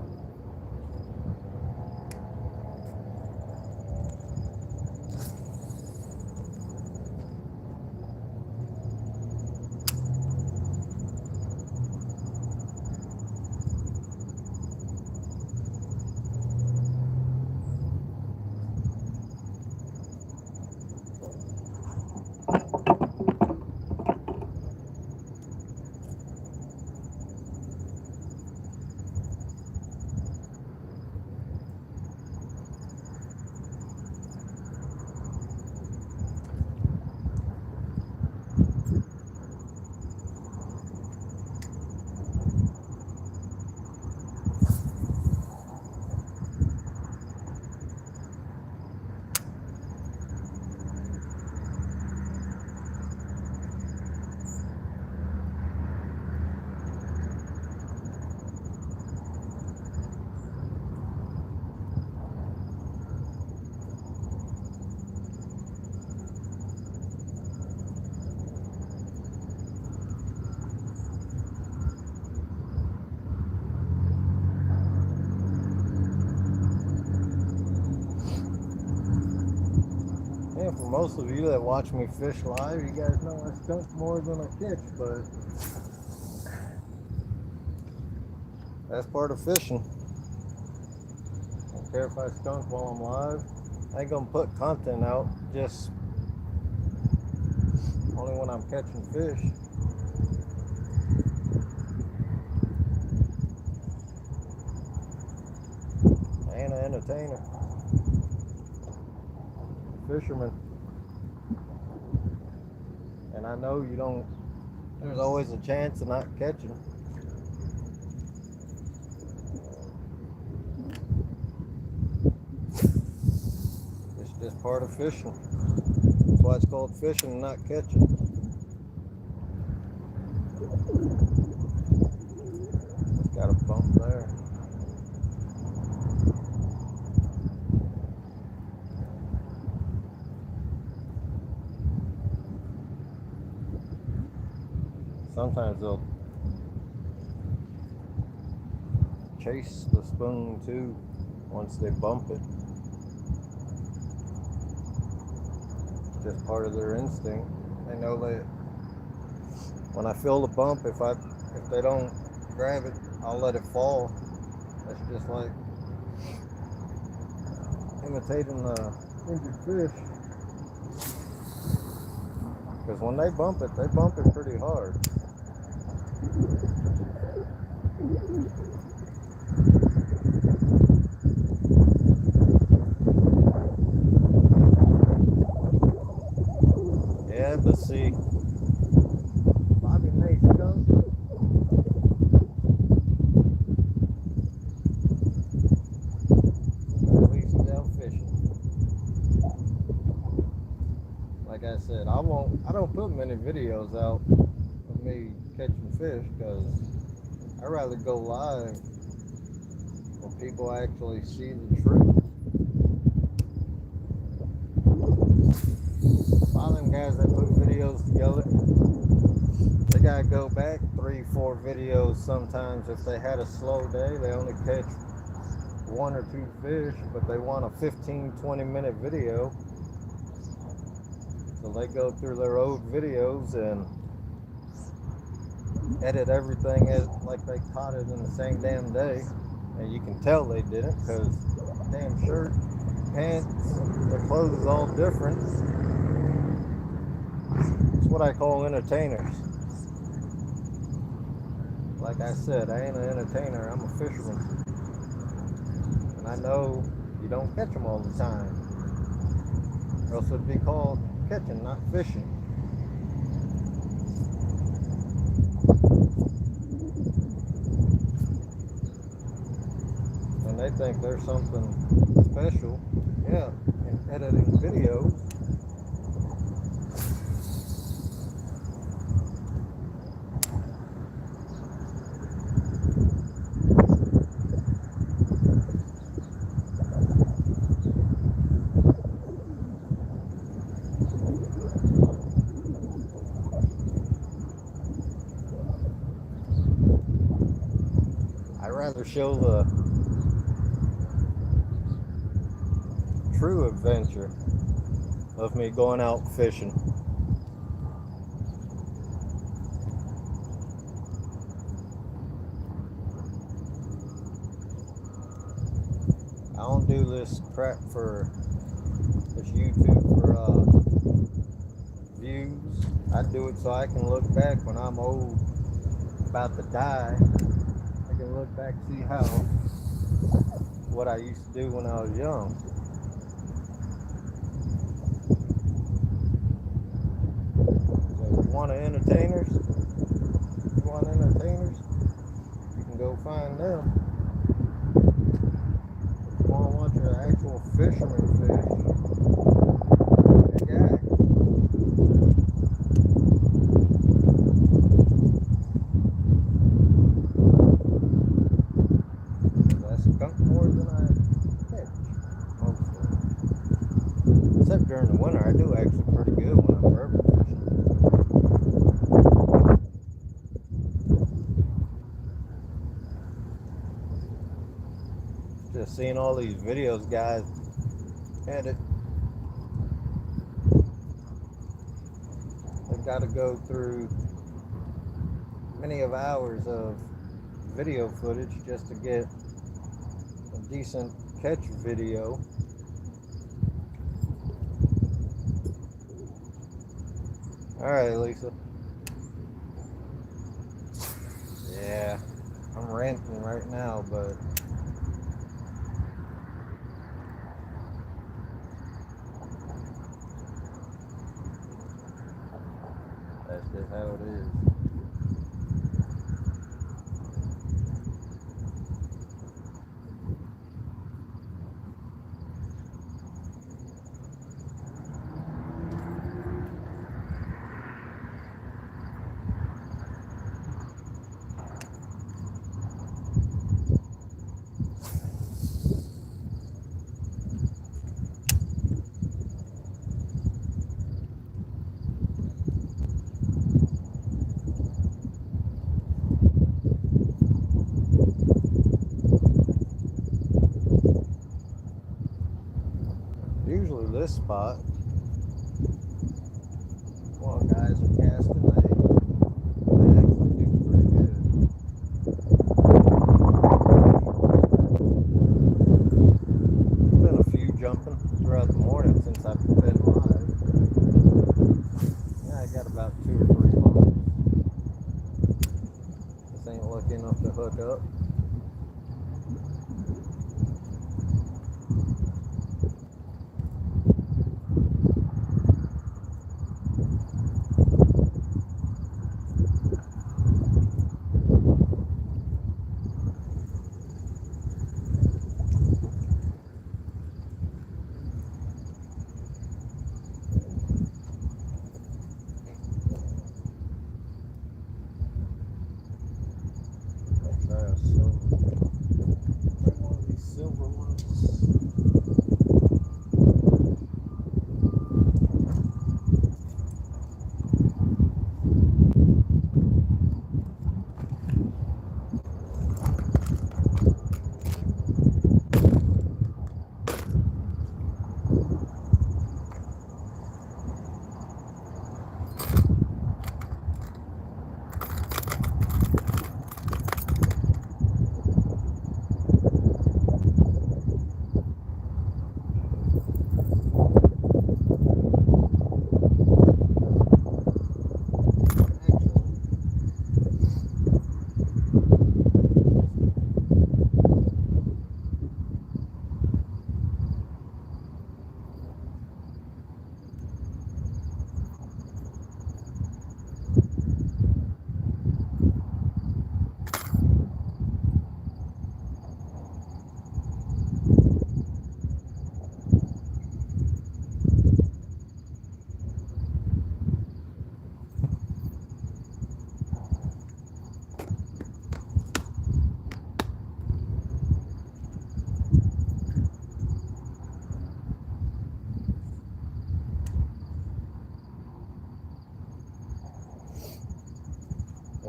A: And for most of you that watch me fish live, you guys know I stump more than I catch, but that's part of fishing. I don't care if I skunk while I'm live. I ain't gonna put content out just only when I'm catching fish. I ain't an entertainer. Fisherman. And I know you don't, there's always a chance of not catching. It's just part of fishing. That's why it's called fishing and not catching. It's got a bump there. Sometimes they'll chase the spoon too once they bump it. It's just part of their instinct. They know that when I feel the bump, if they don't grab it, I'll let it fall. That's just like imitating the injured fish. Because when they bump it pretty hard. Yeah, but see, Bobby Nate skunk. At least he's out fishing. Like I said, I don't put many videos out of me catching fish because I'd rather go live when people actually see the truth. A lot of them guys that put videos together, they gotta go back 3-4 videos sometimes. If they had a slow day, they only catch 1 or 2 fish, but they want a 15-20 minute video. So they go through their old videos and edit everything as like they caught it in the same damn day. And you can tell they didn't because damn shirt, pants, their clothes is all different. It's what I call entertainers. Like I said, I ain't an entertainer, I'm a fisherman. And I know you don't catch them all the time. Or else it'd be called catching, not fishing. And they think there's something special, yeah, in editing videos. I'd rather show the true adventure of me going out fishing. I don't do this crap for this YouTube for views. I do it so I can look back when I'm old, about to die. I can look back and see how what I used to do when I was young. So if you want entertainers, you can go find them. If you want to watch an actual fisherman fish, that guy. That's skunk more than I catch, mostly. Except during the winter, I do actually pretty good when I'm burbot fishing. Just seeing all these videos guys edit. They've got to go through many of hours of video footage just to get a decent catch video. Alright, Lisa. Yeah, I'm ranting right now, but that's just how it is. Usually this spot, while guys are casting, they actually do pretty good. There's been a few jumping throughout the morning since I've been live. Yeah, I got about 2 or 3 holes. This ain't lucky enough to hook up. One of these silver ones.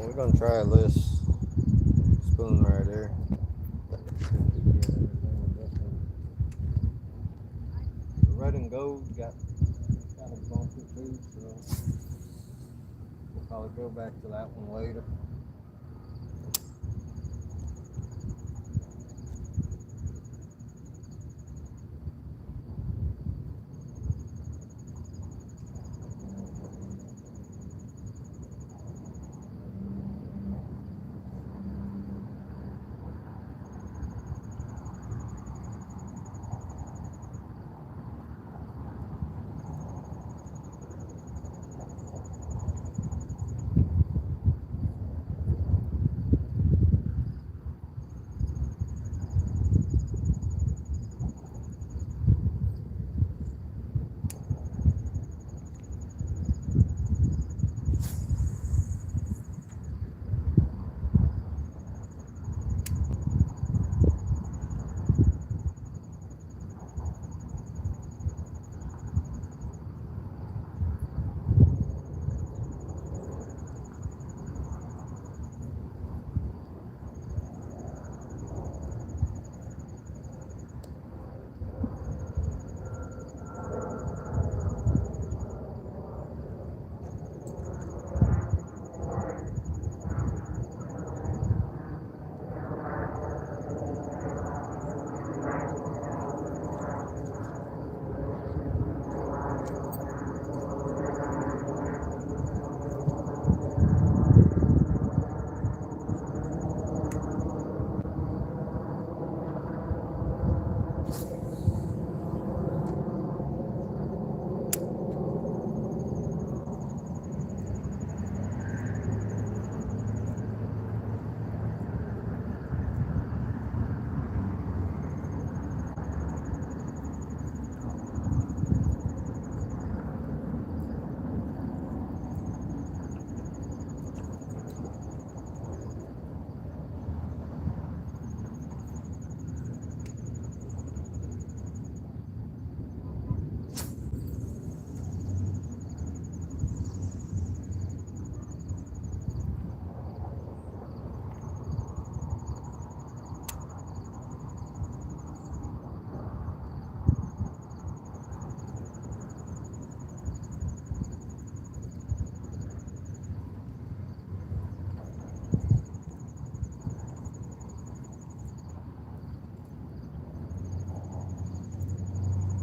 A: Well, we're gonna try this spoon right here. See if we can get anything with this one. The red and gold got kind of bumpy too, so we'll probably go back to that one later.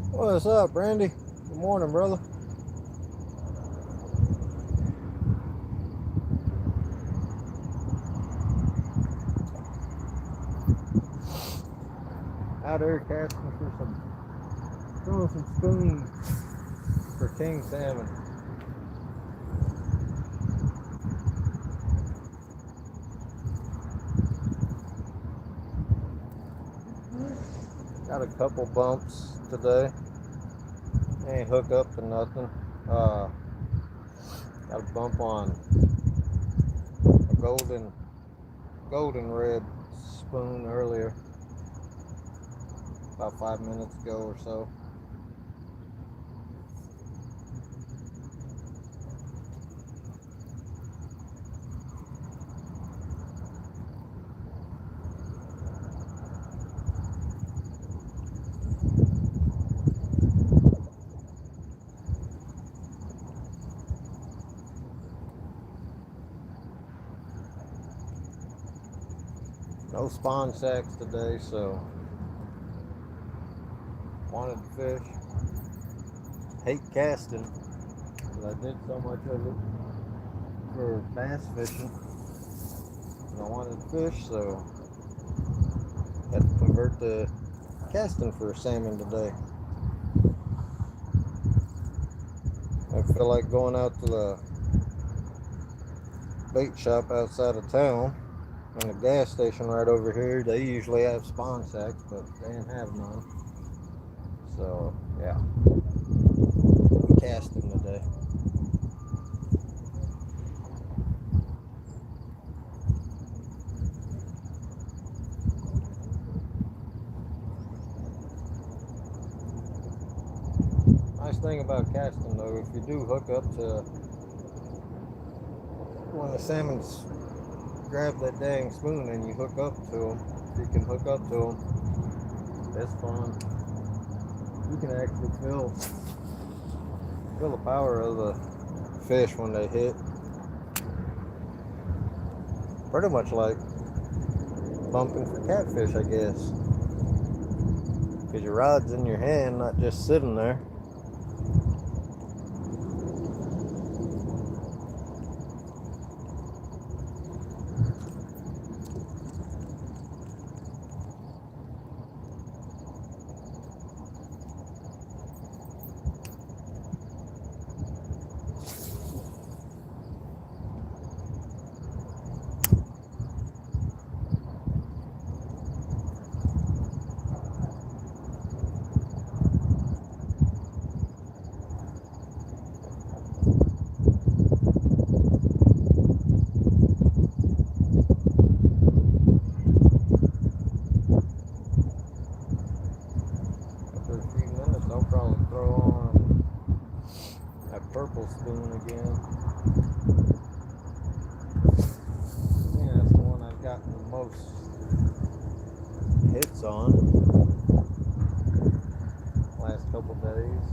A: What's up, Randy? Good morning, brother. Out there casting for throwing some spoons for king salmon. Got a couple bumps today. Ain't hook up to nothing. Got a bump on a golden red spoon earlier, about 5 minutes ago or so. No spawn sacks today, so wanted to fish. Hate casting, because I did so much of it for bass fishing. And I wanted to fish, so had to convert to casting for salmon today. I feel like going out to the bait shop outside of town. And the gas station right over here, they usually have spawn sacks, but they didn't have none. So, yeah. Casting today. Nice thing about casting though, if you do hook up to when the salmon's grab that dang spoon and you hook up to them. If you can hook up to them, it's fun. You can actually feel the power of the fish when they hit. Pretty much like bumping for catfish, I guess. Because your rod's in your hand, not just sitting there. After a few minutes, I'll probably throw on that purple spoon again. Yeah, that's the one I've gotten the most hits on last couple days.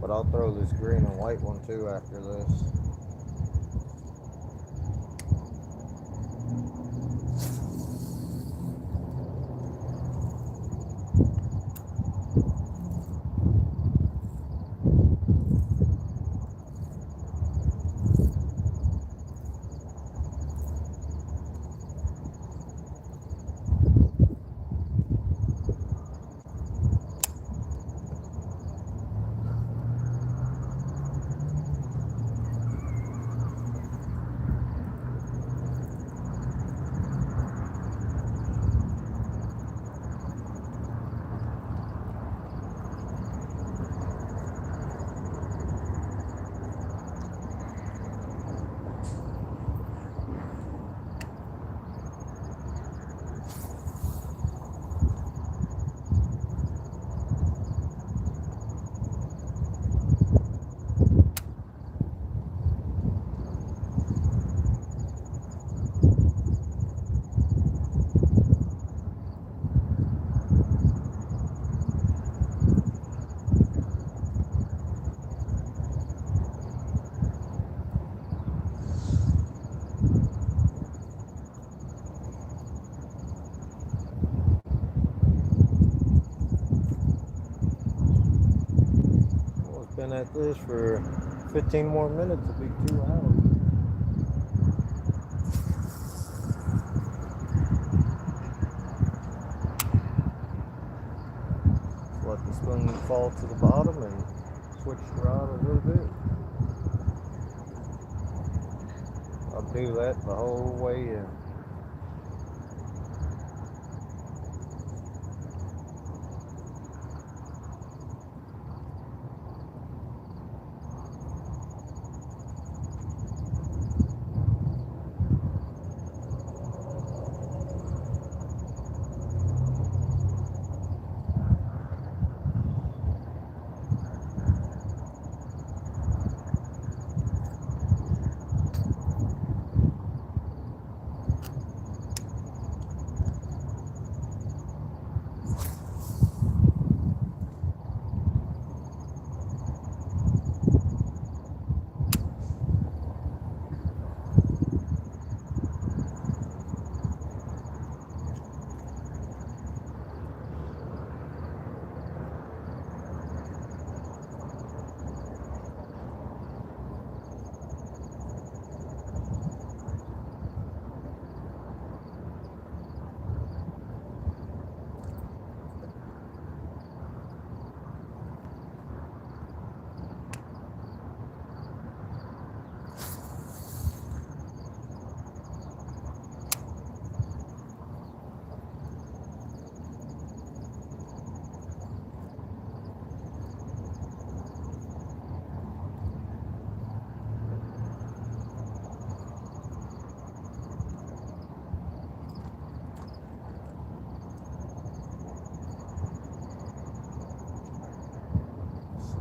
A: But I'll throw this green and white one too after this. Been at this for 15 more minutes, it'll be 2 hours. Let the spoon fall to the bottom and switch the rod a little bit. I'll do that the whole way in.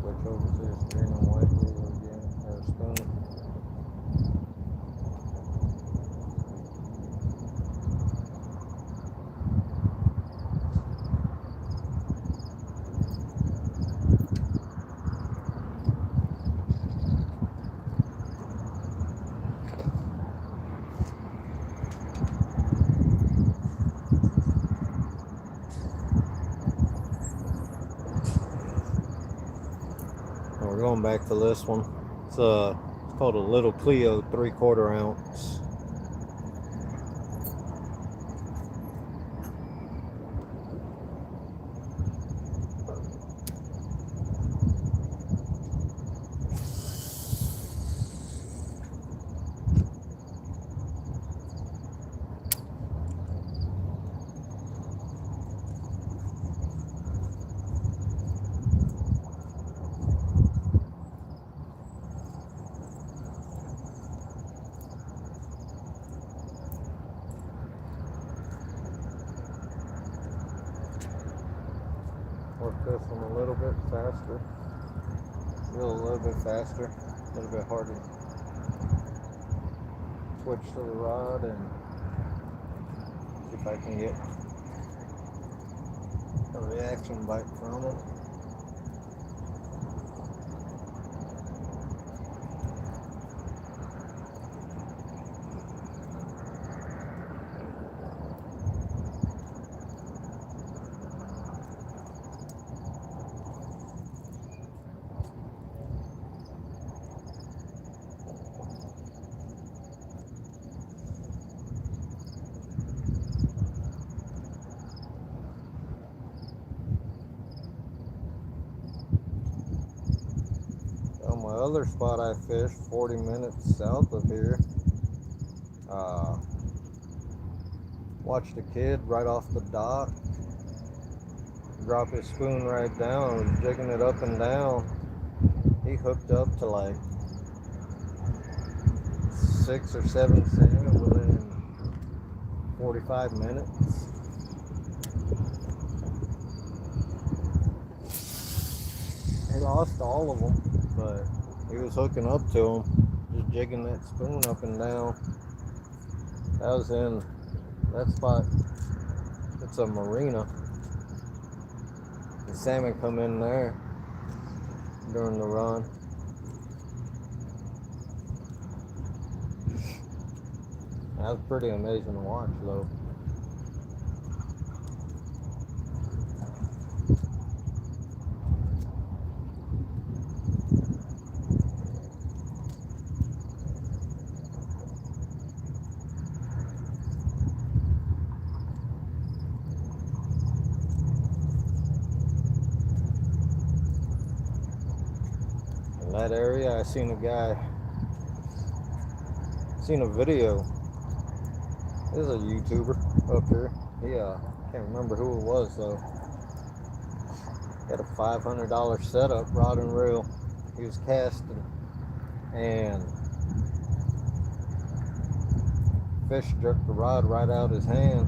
A: Switch over to this green and white lure again, or spoon. We're going back to this one. It's called a Little Cleo 3/4 ounce. Work this one a little bit faster. Reel a little bit faster, a little bit harder. Switch to the rod and see if I can get a reaction bite from him. On my other spot I fished 40 minutes south of here, watched a kid right off the dock drop his spoon right down, was jigging it up and down. He hooked up to like 6 or 7 salmon within 45 minutes. He lost all of them, but he was hooking up to them, just jigging that spoon up and down. That was in that spot. It's a marina. The salmon come in there during the run. That was pretty amazing to watch, though. In that area, I seen a video. This is a YouTuber up here. He can't remember who it was though. Got a $500 setup, rod and reel. He was casting, and fish jerked the rod right out his hand.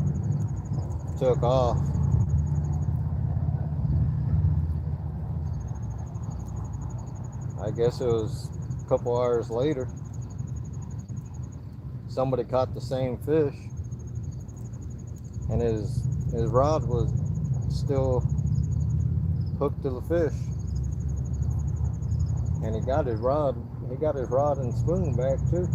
A: Took off. I guess it was a couple hours later. Somebody caught the same fish, and his rod was still hooked to the fish, and he got his rod and spoon back too.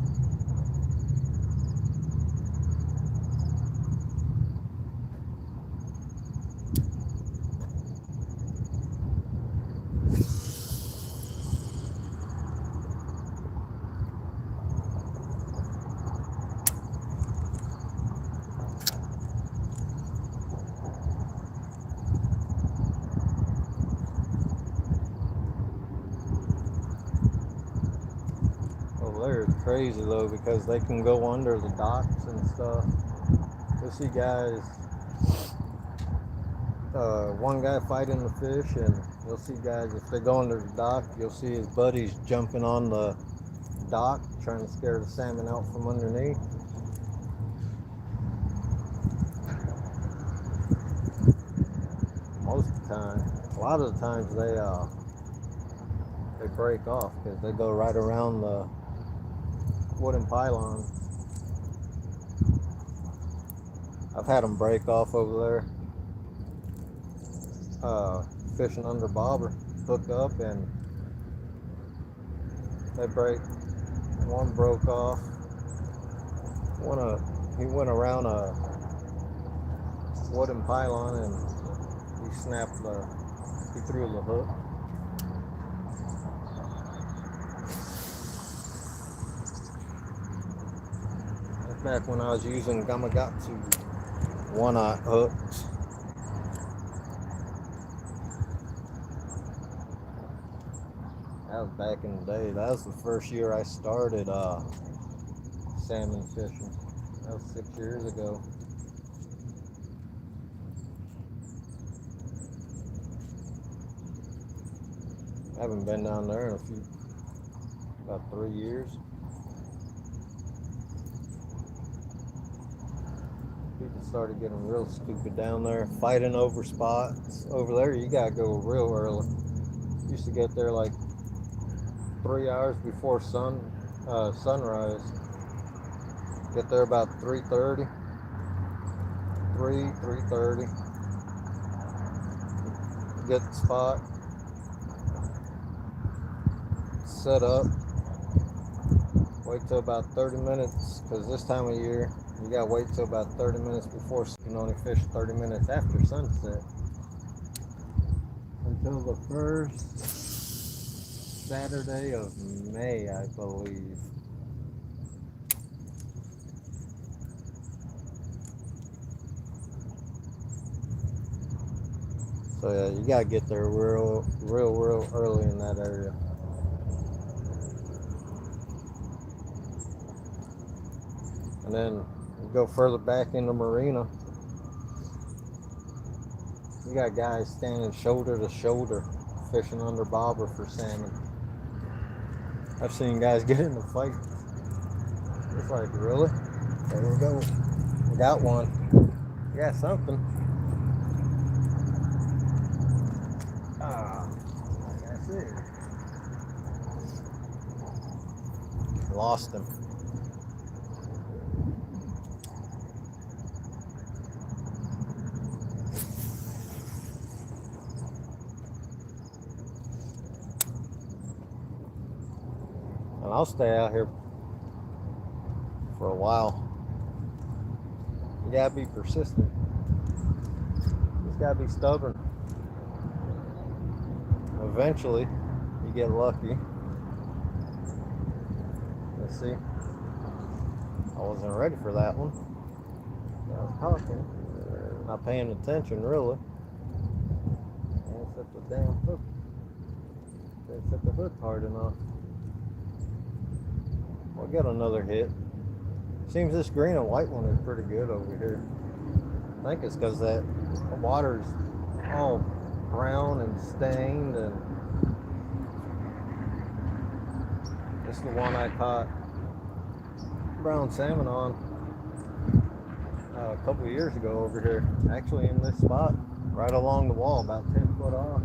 A: They're crazy though, because they can go under the docks and stuff. You'll see guys, one guy fighting the fish, and you'll see guys, if they go under the dock, you'll see his buddies jumping on the dock trying to scare the salmon out from underneath. Most of the time, a lot of the times they break off because they go right around the wooden pylon. I've had them break off over there, fishing under bobber, hook up, and they break. One broke off. He went around a wooden pylon and he threw the hook. That's back when I was using Gamakatsu 1/0 hooks. That was back in the day. That was the first year I started salmon fishing. That was 6 years ago. I haven't been down there in about 3 years. People started getting real stupid down there, fighting over spots. Over there, you gotta go real early. Used to get there like 3 hours before sunrise. Get there about 3:30. 3:30. Get the spot. Set up. Wait till about 30 minutes, because this time of year, you gotta wait till about 30 minutes before. You can only fish 30 minutes after sunset. Until the first Saturday of May, I believe. So yeah, you gotta get there real early in that area. And then you go further back in the marina. You got guys standing shoulder to shoulder fishing under bobber for salmon. I've seen guys get into fights. It's like, really? There we go. We got one. We got something. That's it. Lost him. And I'll stay out here for a while. You gotta be persistent. Just gotta be stubborn. Eventually, you get lucky. Let's see. I wasn't ready for that one. I was talking, not paying attention really. Didn't set the damn hook. Didn't set the hook hard enough. We'll get another hit. Seems this green and white one is pretty good over here. I think it's because the water's all brown and stained, and this is the one I caught brown salmon on a couple of years ago over here. Actually in this spot, right along the wall, about 10 foot off.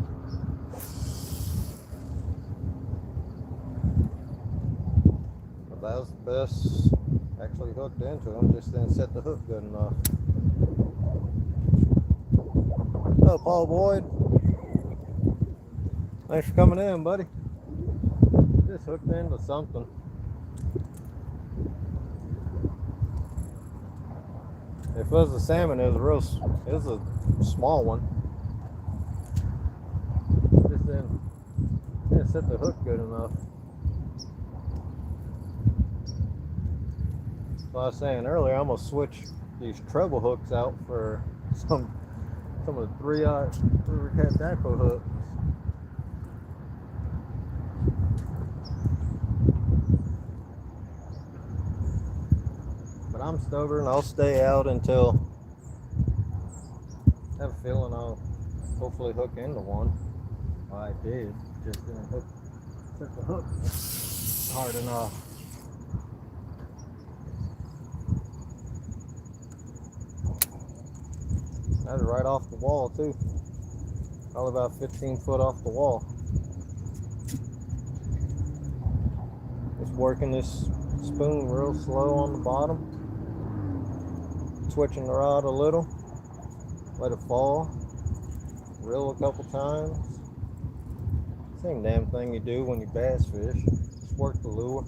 A: But that was the best. Actually hooked into him, just didn't set the hook good enough. What's up, Paul Boyd? Thanks for coming in, buddy. Just hooked into something. If it was a salmon, it was a small one. Just didn't set the hook good enough. So I was saying earlier, I'm gonna switch these treble hooks out for some of the 3-aught cat tackle hooks. But I'm stubborn. I'll stay out until I have a feeling I'll hopefully hook into one. Well, I did, just didn't set the hook hard enough. That's right off the wall too. Probably about 15 foot off the wall. working this spoon real slow on the bottom, twitching the rod a little, let it fall, reel a couple times. Same damn thing you do when you bass fish. Just work the lure.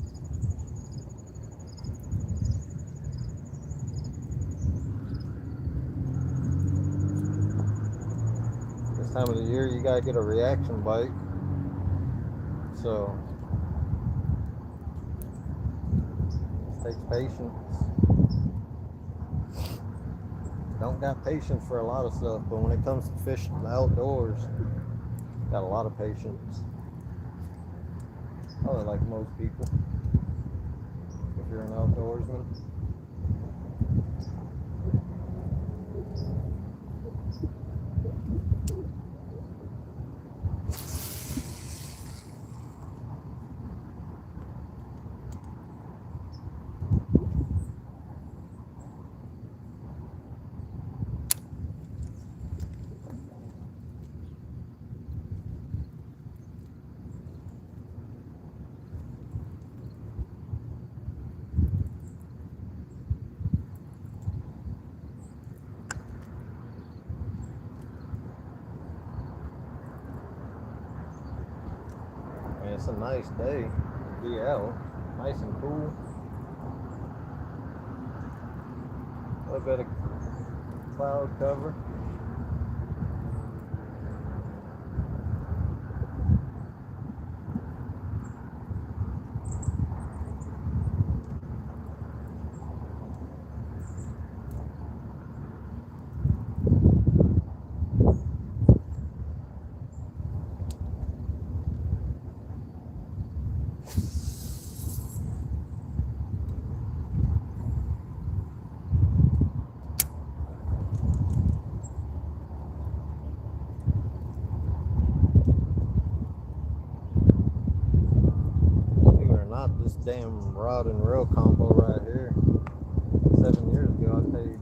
A: This time of the year you gotta get a reaction bite. So it takes patience. Don't got patience for a lot of stuff, but when it comes to fishing the outdoors, got a lot of patience. Probably like most people, if you're an outdoorsman. It's a nice day to be out, nice and cool. A little bit of cloud cover. This damn rod and reel combo right here. 7 years ago, I paid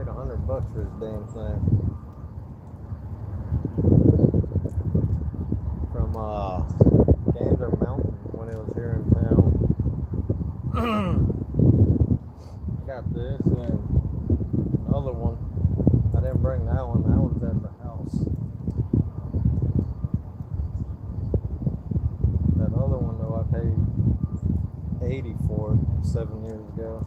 A: $100 for this damn thing. From Gander Mountain when it was here in town. Got this and another one. I didn't bring that one. That one's at the house. That other one though, I paid $80 for it 7 years ago.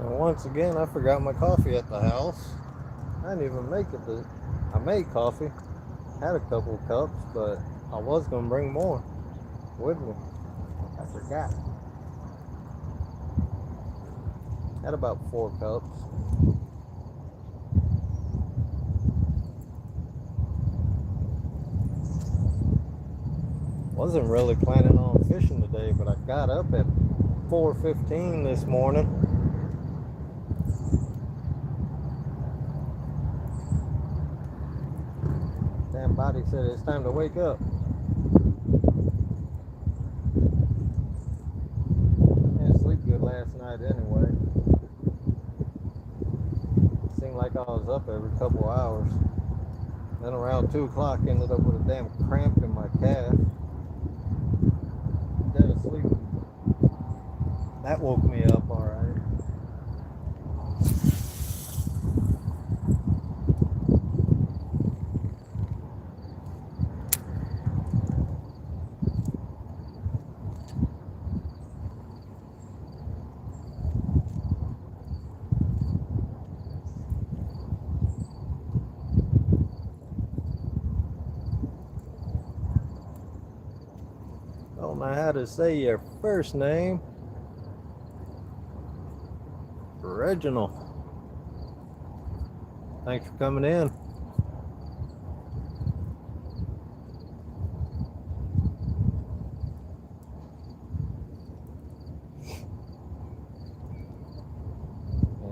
A: And once again, I forgot my coffee at the house. I didn't even make it. I made coffee, had a couple of cups, but I was gonna bring more with me. I forgot. Had about 4 cups. Wasn't really planning on fishing today, but I got up at 4:15 this morning. Damn body said it's time to wake up. Didn't sleep good last night anyway. Seemed like I was up every couple hours. Then around 2 o'clock ended up with a damn cramp in my calf. Dead asleep. That woke me up alright. Don't know how to say your first name. Reginald. Thanks for coming in. And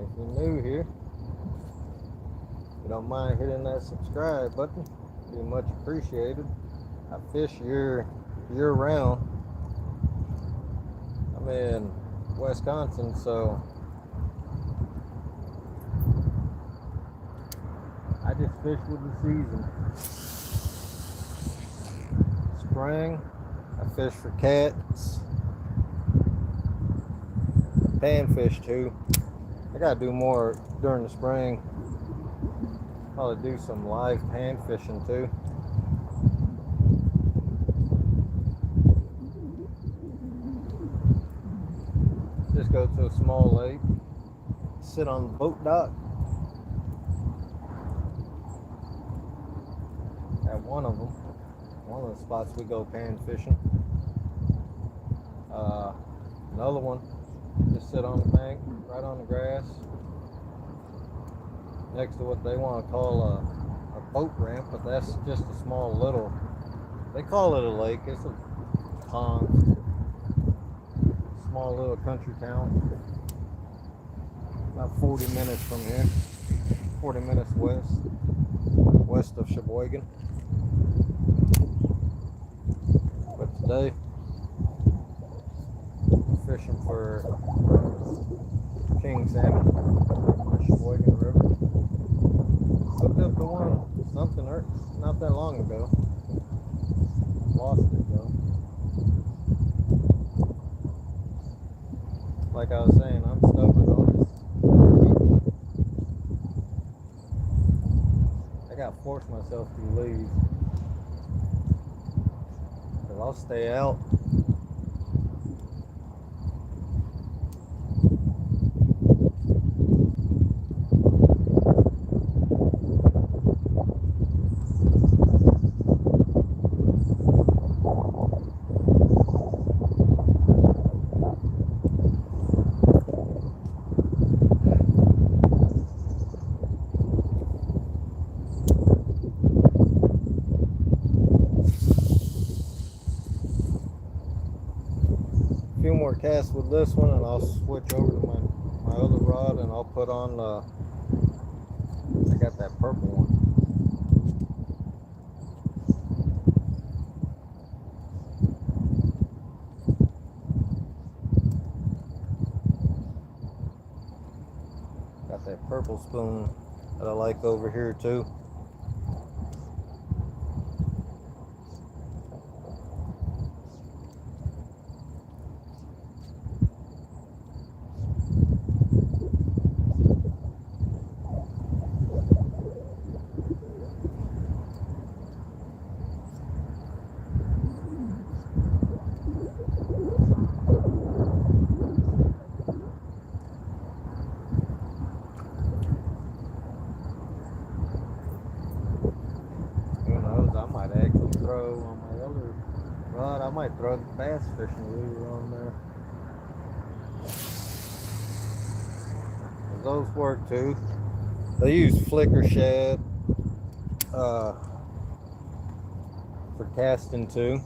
A: if you're new here, if you don't mind hitting that subscribe button, it'd be much appreciated. I fish year round. I'm in Wisconsin, so I just fish with the season. Spring, I fish for cats, panfish too. I gotta do more during the spring. Probably do some live pan fishing too. Just go to a small lake, sit on the boat dock. At one of the spots we go pan fishing. Another one, just sit on the bank, right on the grass, next to what they want to call a boat ramp, but that's just a small little, they call it a lake, it's a pond, small little country town, about 40 minutes from here, 40 minutes west of Sheboygan. But today, fishing for king salmon on the Sheboygan River. Hooked up to one something not that long ago. Lost it though. Like I was saying, I'm stubborn on this. I gotta force myself to leave. But I'll stay out. Few more casts with this one and I'll switch over to my other rod and I'll put on I got that purple one. Got that purple spoon that I like over here too. might throw the bass fishing lure on there. Those work too. They use flicker shad for casting too.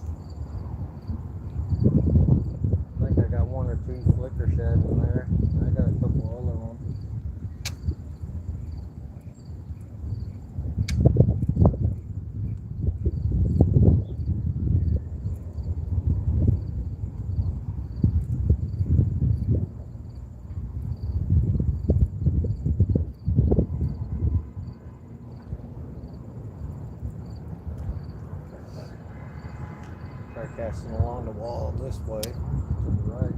A: I think I got 1 or 2 flicker shad in there. I got a couple other ones. Try casting along the wall this way to the right.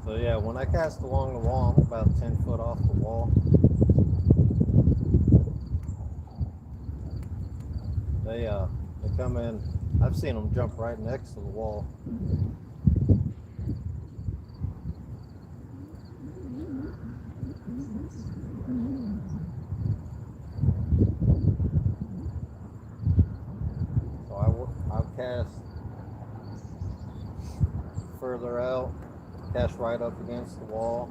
A: So yeah, when I cast along the wall, I'm about 10 foot off the wall. They come in. I've seen them jump right next to the wall. So I'll cast further out, cast right up against the wall.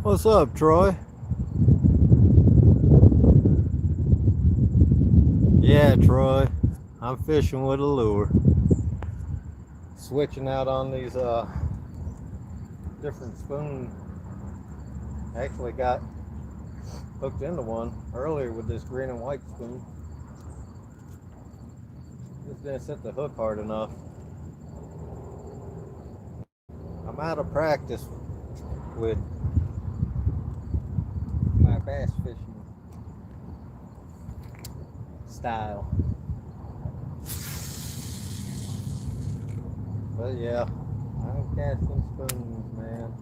A: What's up, Troy? Yeah, Troy. I'm fishing with a lure. Switching out on these different spoons. Actually got hooked into one earlier with this green and white spoon. Just didn't set the hook hard enough. I'm out of practice with my bass fishing style. But yeah, I'm casting spoons, man.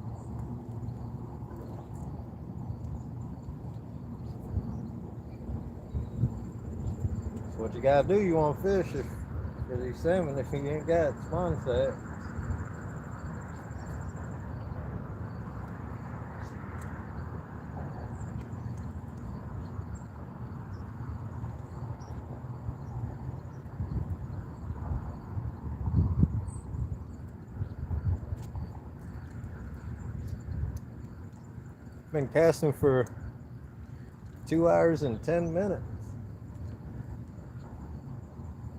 A: That's what you gotta do. You want to fish for these salmon if you ain't got spawn set. Been casting for 2 hours and 10 minutes.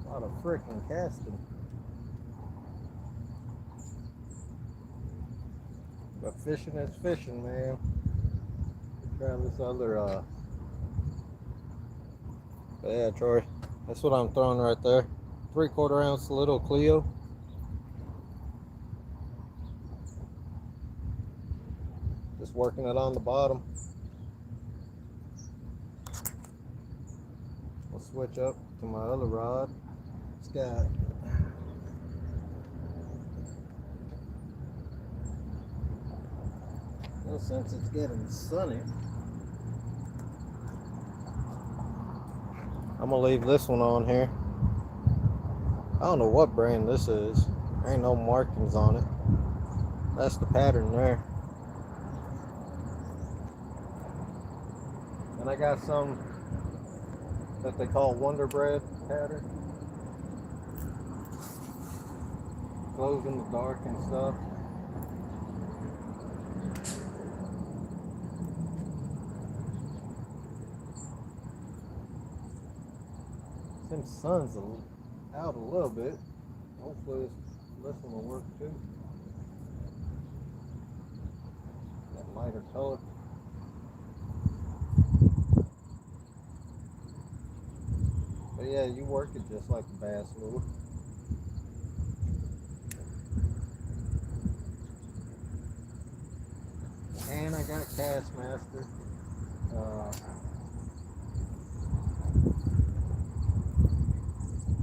A: A lot of freaking casting. But fishing is fishing, man. Try this other but yeah, Troy, that's what I'm throwing right there. 3/4 ounce little Cleo. Just working it on the bottom. I'll switch up to my other rod. It's got well, since it's getting sunny, I'm gonna leave this one on here. don't know what brand this is. There ain't no markings on it. That's the pattern there. And I got some that they call Wonder Bread pattern. Glows in the dark and stuff. Since the sun's out a little bit, hopefully this one will work too. That lighter color. But yeah, you work it just like a bass lure. And I got Castmaster.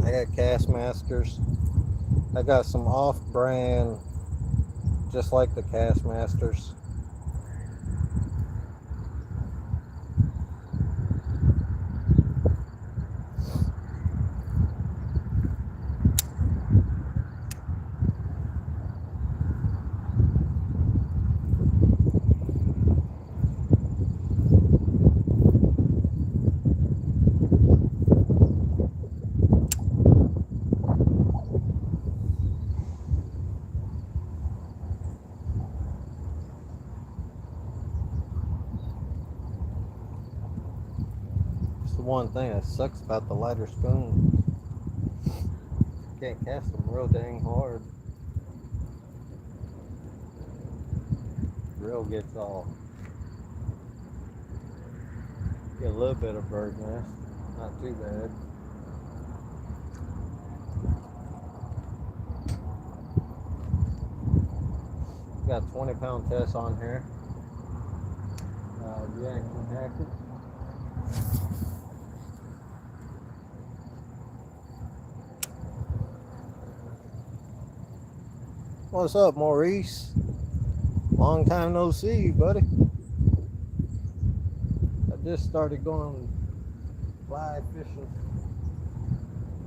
A: I got Castmasters. I got some off-brand, just like the Castmasters. One thing that sucks about the lighter spoon, you can't cast them real dang hard. Reel gets all, get a little bit of bird nest, not too bad. Got 20-pound test on here. Reaction hacker. What's up, Maurice? Long time no see, buddy. I just started going fly fishing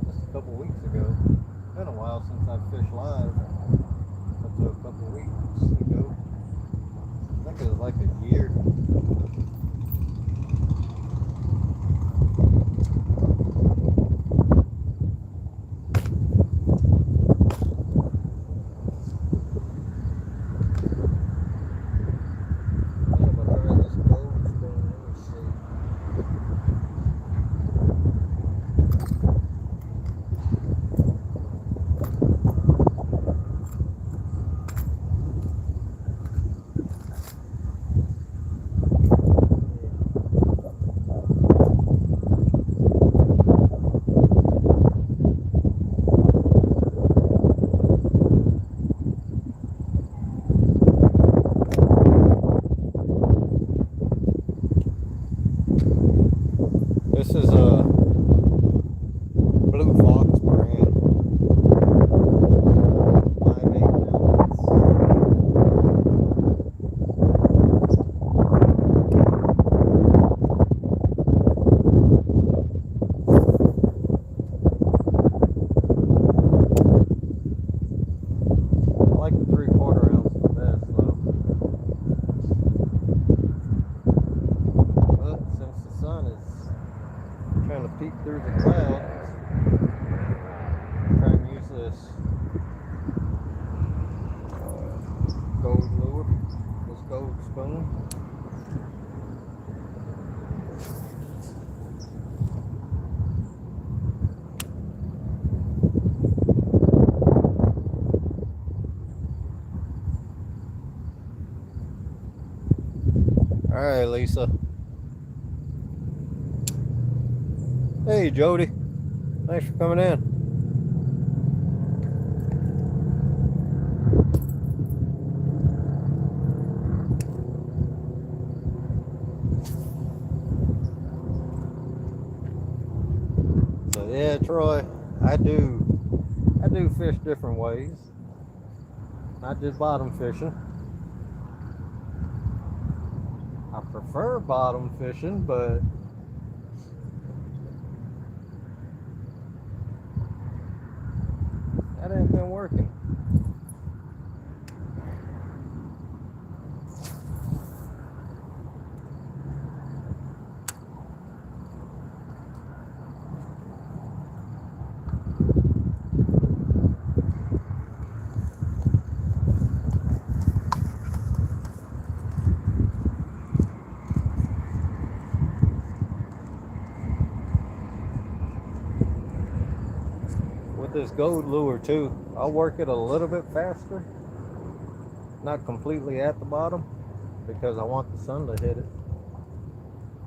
A: just a couple weeks ago. Been a while since I fished live. Up to a couple weeks ago. I think it was like a year. This is a Blue Fox brand. 5/8 ounce. I like the 3/4 ounce the best though. But since the sun is trying to peek through the clouds, try and use this gold lure, this gold spoon. All right, Lisa. Hey, Jody. Thanks for coming in. So yeah, Troy, I do fish different ways. Not just bottom fishing. I prefer bottom fishing, but been working. With this gold lure too, I'll work it a little bit faster, not completely at the bottom, because I want the sun to hit it.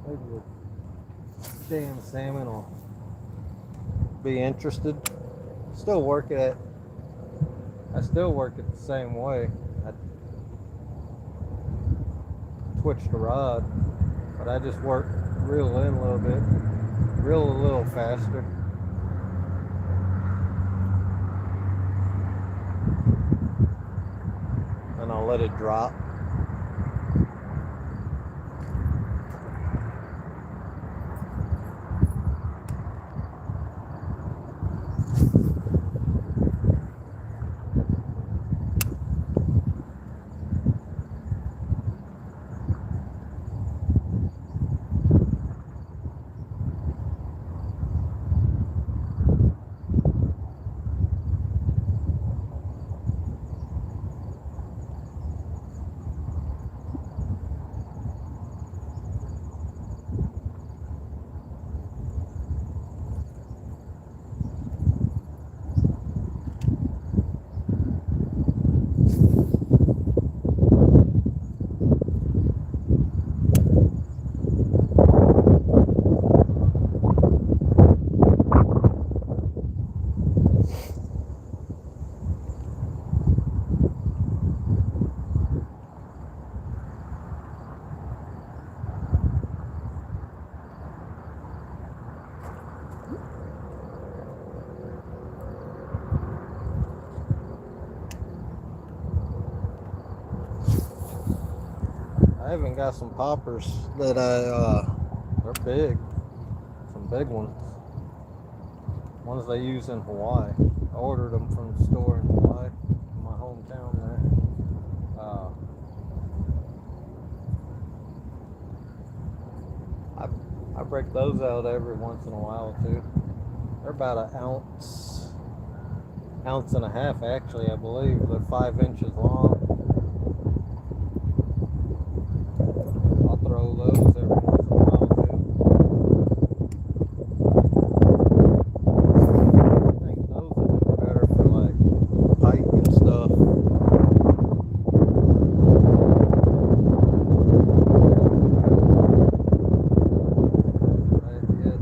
A: Maybe the damn salmon will be interested. I still work it the same way. I twitch the rod, but I just reel in a little bit, reel a little faster. And I'll let it drop. I even got some poppers that they're big, some big ones they use in Hawaii. I ordered them from the store in Hawaii, in my hometown there. I break those out every once in a while too. They're about an ounce and a half actually, I believe. They're 5 inches long. Throw those every once in a while too. I think those would be better for like pike and stuff. Right, yeah.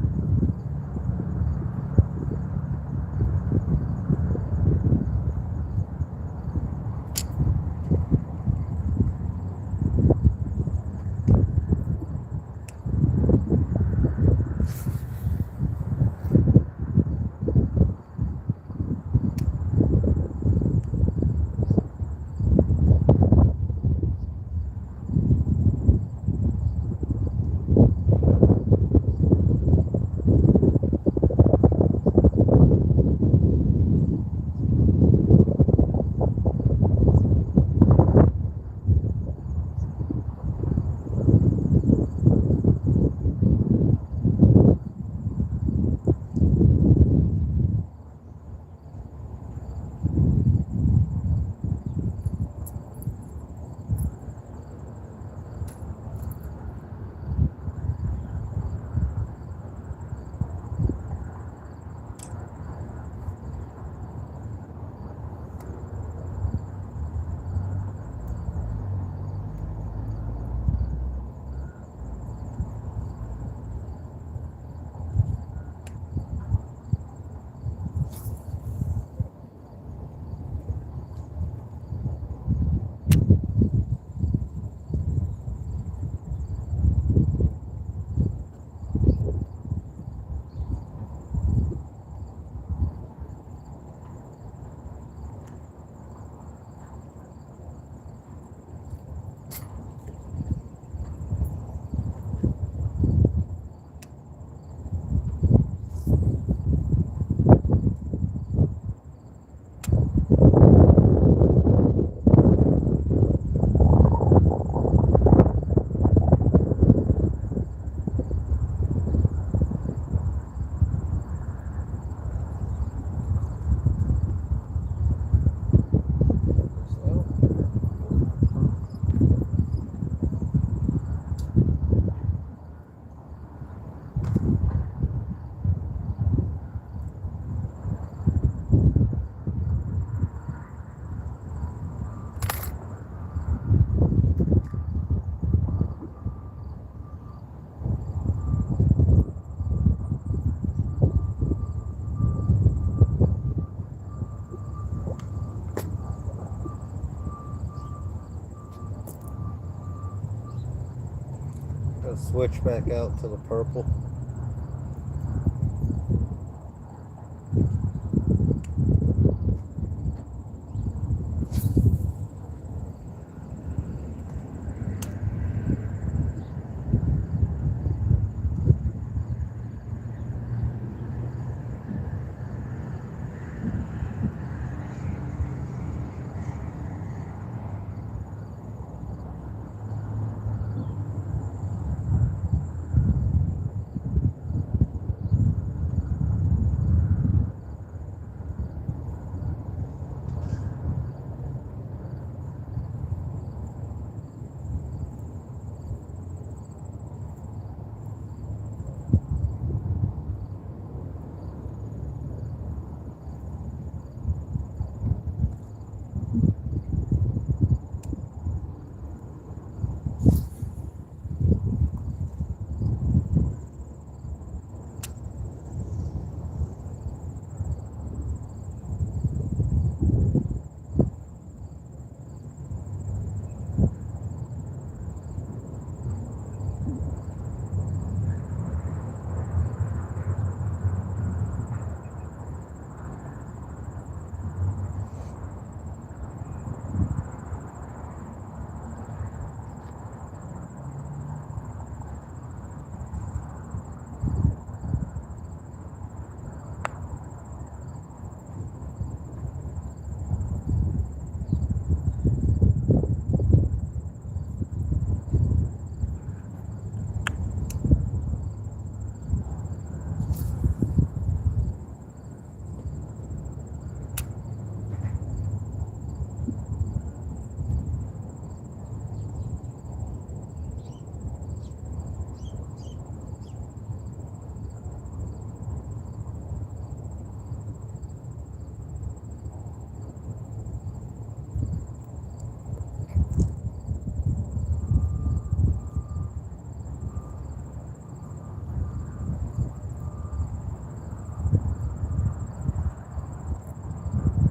A: Gotta switch back out to the purple.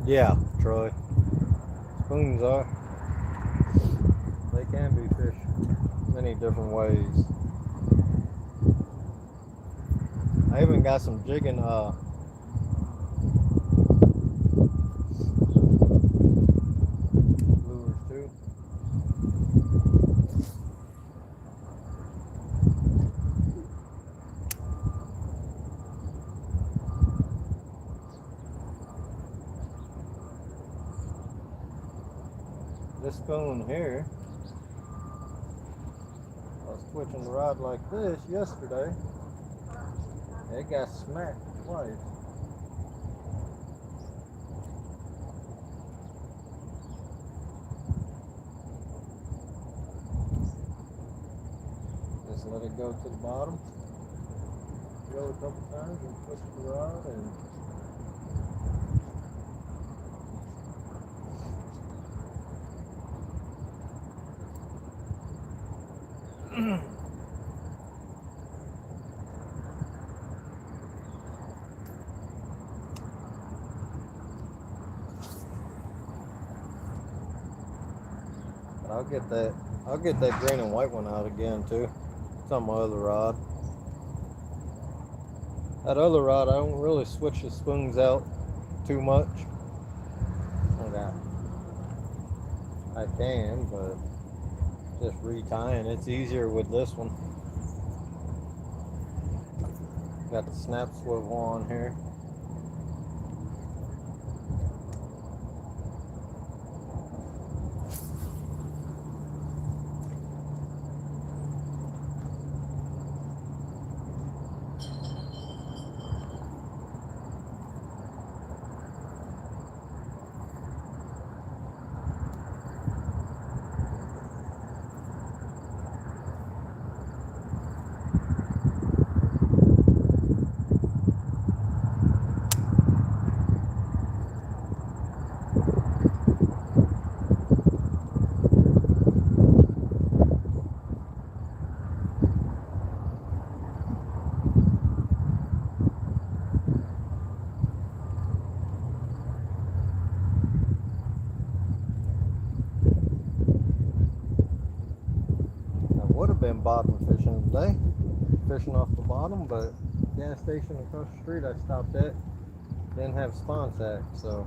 A: Yeah, Troy. Spoons are. They can be fished many different ways. I even got some jigging lures too. This spoon here, I was twitching the rod like this yesterday. It got smacked twice. Just let it go to the bottom. Go a couple times and push the rod and but I'll get that green and white one out again too. It's on my other rod. That other rod I don't really switch the spoons out too much. Okay. I can, but just retying it's easier with this one. Got the snap swivel on here. been bottom fishing today, fishing off the bottom, but gas station across the street I stopped at didn't have spawn sack, so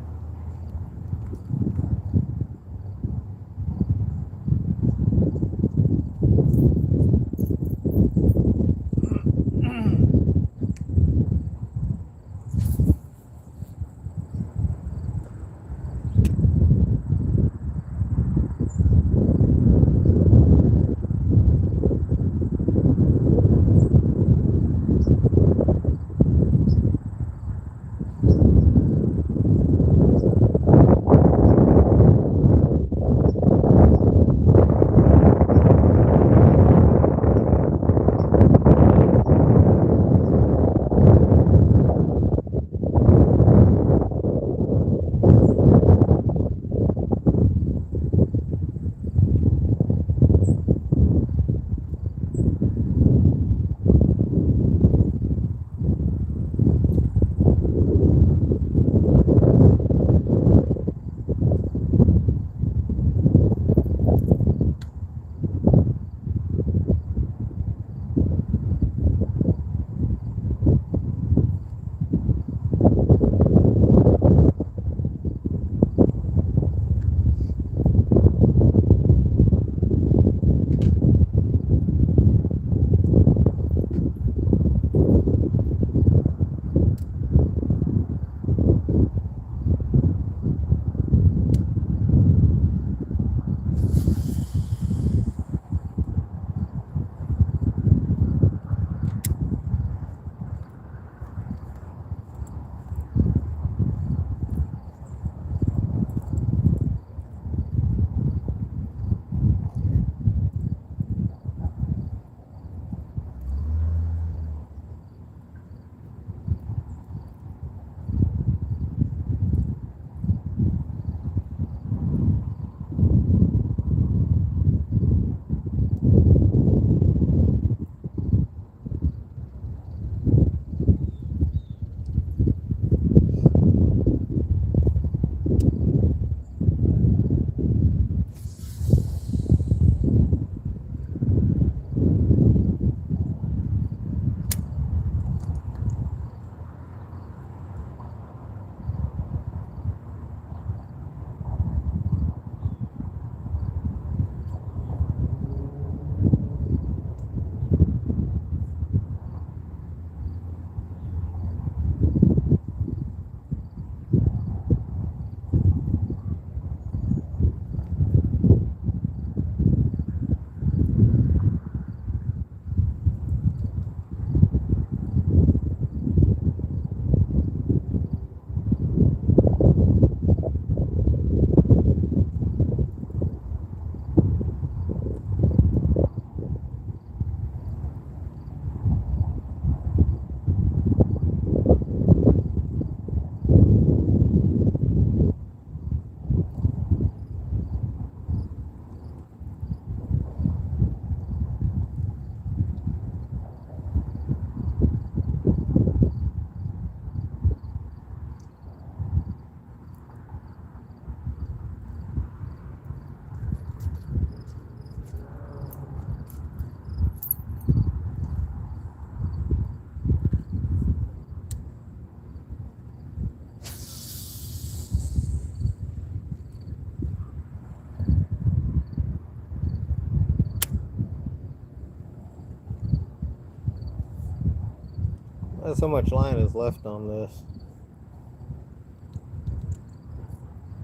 A: that's how much line is left on this.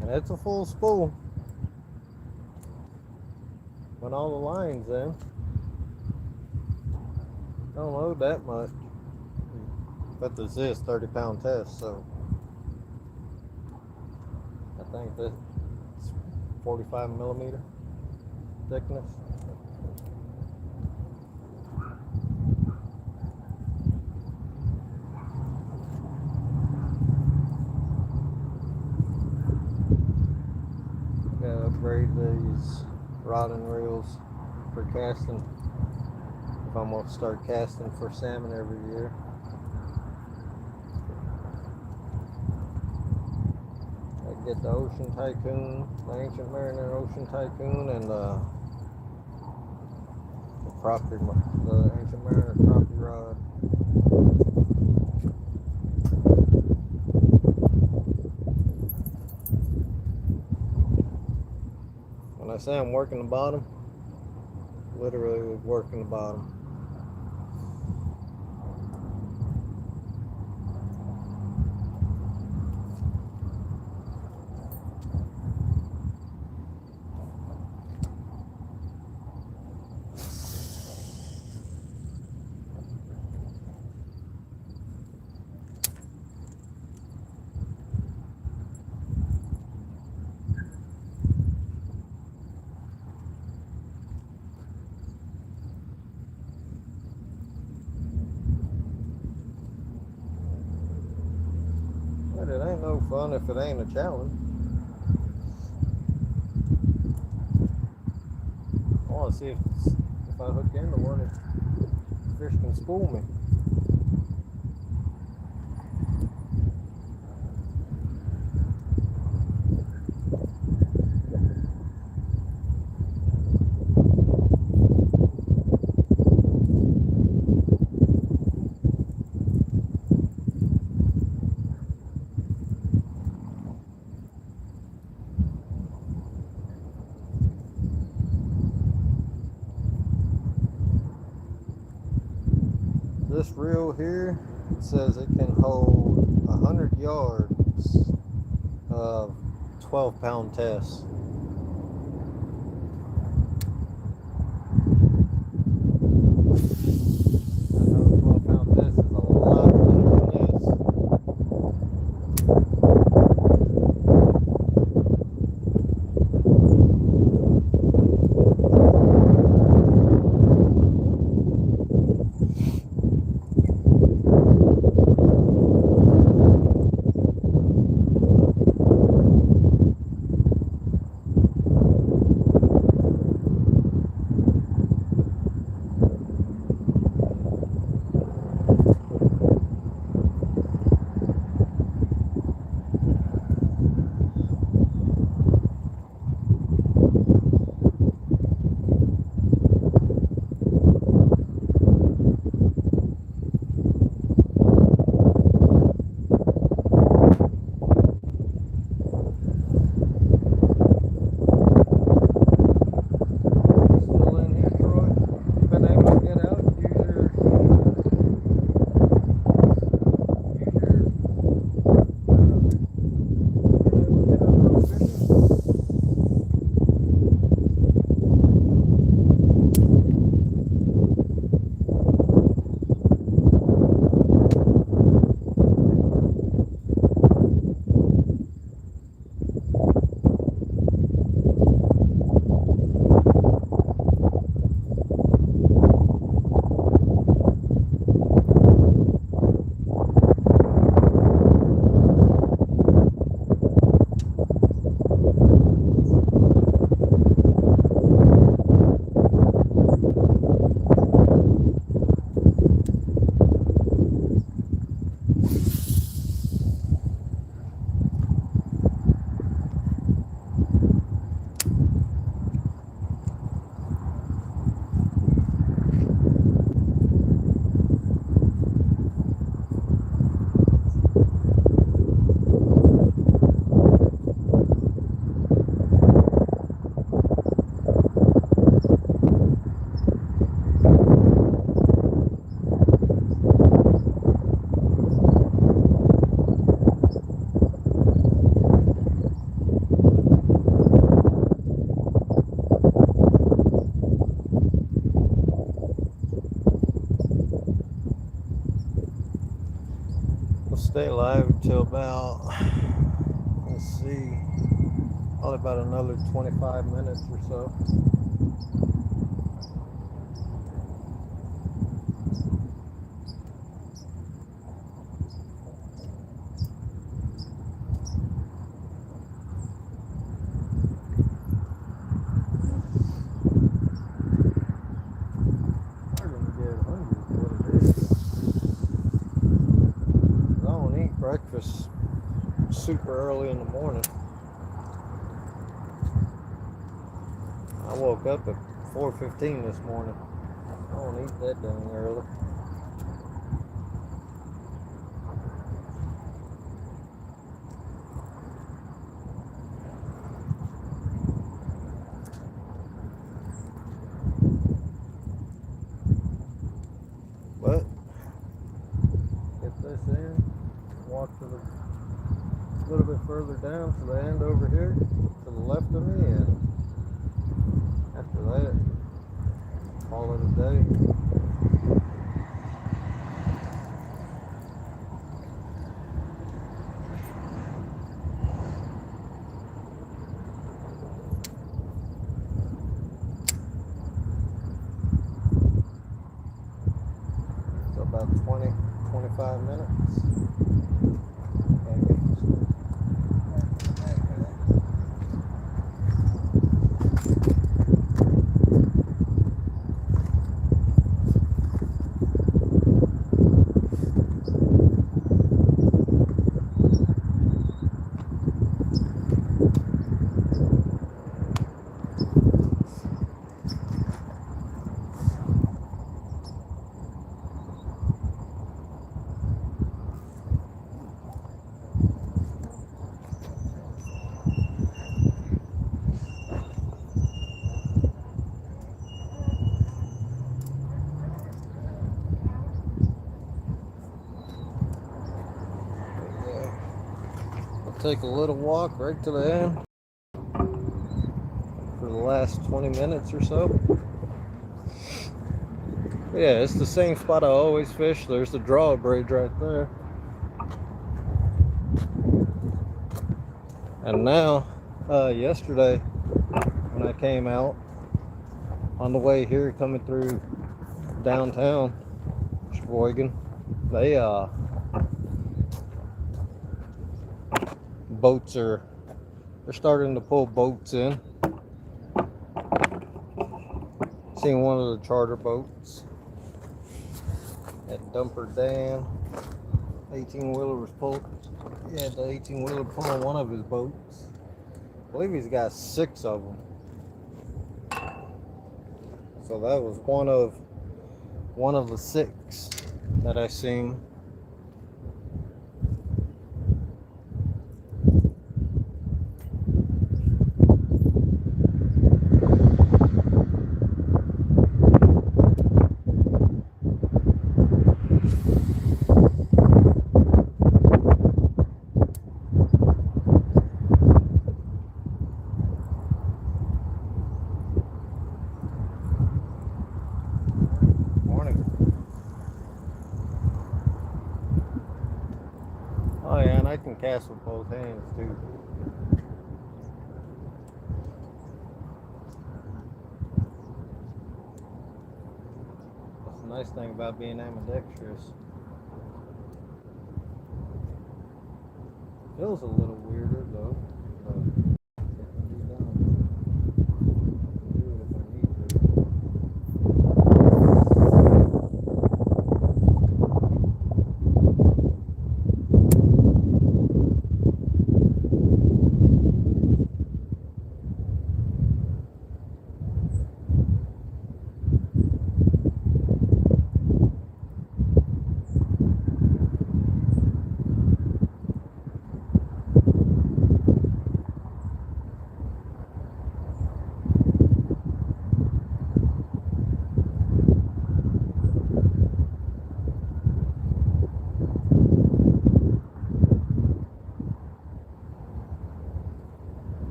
A: And it's a full spool. When all the line's in, don't load that much. But there's this 30-pound test, so I think this is 45 millimeter thickness. Gotta upgrade these rod and reels for casting if I'm gonna start casting for salmon every year. I get the Ocean Tycoon, the Ancient Mariner Ocean Tycoon, and the The Ancient Mariner crappie rod. When I say I'm working the bottom, literally working the bottom. But it ain't no fun if it ain't a challenge. I want to see if I hook into one, if fish can school me. This reel here, it says it can hold 100 yards of 12-pound tests. I know 12-pound test is a lot better than this. Stay live until about, let's see, probably about another 25 minutes or so. Breakfast super early in the morning. I woke up at 4:15 this morning. I won't eat that dang early. But get this in, walk to the little bit further down to the end over here, to the left of me, and after that, call it a day. So about 20-25 minutes. Gotta get this one. Take a little walk right to the end for the last 20 minutes or so. Yeah, it's the same spot I always fish. There's the drawbridge right there. And now, yesterday when I came out on the way here coming through downtown Sheboygan, they're starting to pull boats in. Seen one of the charter boats at Dumper Dam. 18-wheeler was pulled. He had the 18-wheeler pulling one of his boats. I believe he's got 6 of them. So that was one of the 6 that I seen. Oh yeah, and I can cast with both hands too. That's the nice thing about being ambidextrous. Feels a little weirder though, but can be done. Do it if I need to.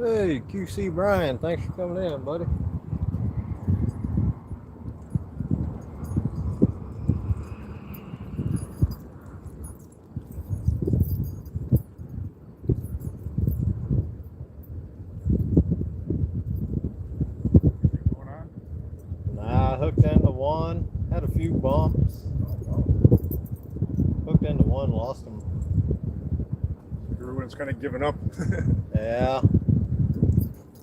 A: Hey, QC Brian, thanks for coming in, buddy.
C: Going on?
A: Nah, hooked into one, had a few bumps. Hooked into one, lost him.
C: Everyone's kind of giving up.
A: Yeah.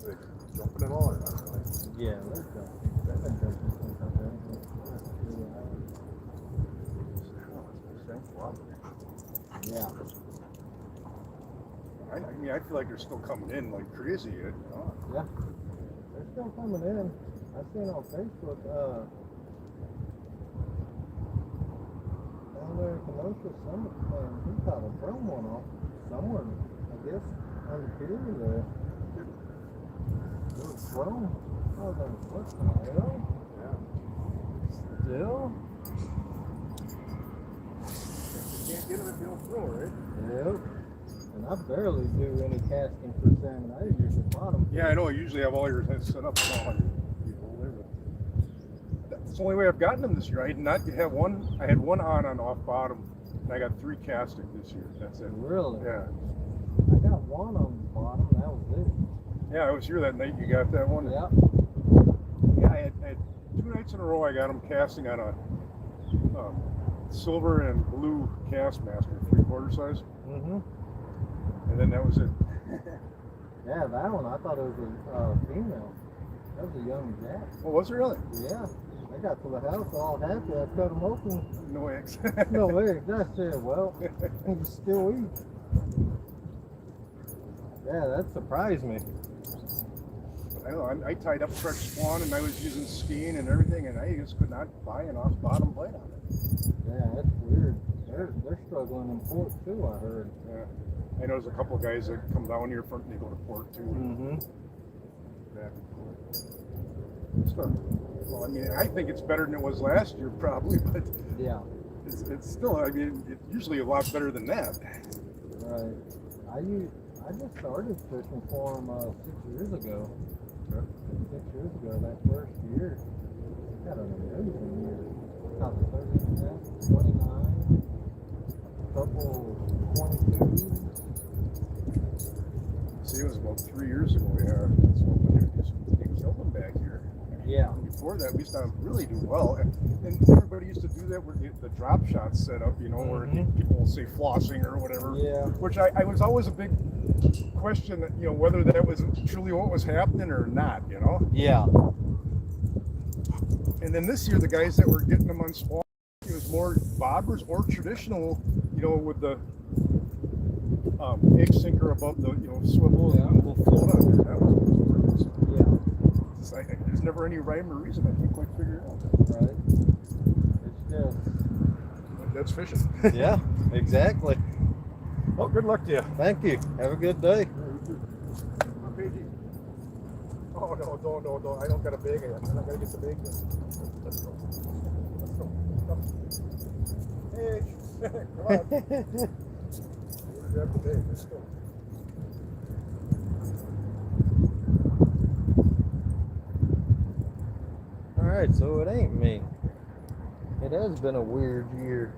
C: Like, jumping at all or not really?
A: Yeah, let's go. Yeah.
C: I mean, I feel like they're still coming in like crazy. You know?
A: Yeah. They're still coming in. I seen on Facebook, down there in Kenosha, he caught a drum one off somewhere, I guess, on the pier there. It was thrown. I was like, what the hell?
C: Yeah.
A: Still?
C: You can't get them if you don't throw, right?
A: Yep. And I barely do any casting for salmon. I usually bottom.
C: Yeah, I know. I usually have all your heads set up. That's the only way I've gotten them this year. I did not have one. I had one on off bottom, and I got 3 casting this year. That's it.
A: Really?
C: Yeah.
A: I got one on the bottom. That was it.
C: Yeah, I was here that night. You got that one?
A: Yep.
C: Yeah, I had 2 nights in a row. I got them casting on a silver and blue cast master, 3/4 size.
A: Mm-hmm.
C: And then that was it.
A: Yeah, that one, I thought it was a female. That was a young jack.
C: Oh, was it really?
A: Yeah. I got to the house all happy. I cut them open.
C: No eggs.
A: No eggs. I said, well, you still eat. Yeah, that surprised me.
C: I don't know. I tied up fresh spawn and I was using skein and everything, and I just could not buy an off bottom bite on it.
A: Yeah, that's weird. They're struggling in port too, I heard.
C: Yeah. I know there's a couple of guys that come down here front and they go to port too.
A: Mm-hmm.
C: Back and forth. So, well, I mean, I think it's better than it was last year probably, but
A: Yeah.
C: it's still, I mean, it's usually a lot better than that.
A: Right. I just started fishing for them 6 years ago.
C: Yeah.
A: 6 years ago, that first year. I got an amazing year. Caught 39, 29, a couple 22s.
C: See, it was about 3 years ago. Yeah, that's when we killed them back here.
A: Yeah.
C: Before that, we used to really do well, and everybody used to do that where the drop shots set up, you know, where people will say flossing or whatever.
A: Yeah.
C: Which I was always a big question, that, you know, whether that was truly what was happening or not, you know.
A: Yeah.
C: And then this year, the guys that were getting them on spawn, it was more bobbers or traditional, you know, with the egg sinker above the, you know, swivel and will float on there. That was
A: Yeah.
C: there's never any rhyme or reason I can't quite figure it out.
A: Right. It's just.
C: That's fishing.
A: Yeah, exactly.
C: Well, good luck to you.
A: Thank you. Have a good day.
C: Oh, no, don't. I don't got a bag yet. I'm not going to get the bag yet. Let's go. Hey, come on. Grab the bag. Let's go.
A: Alright, so it ain't me. It has been a weird year.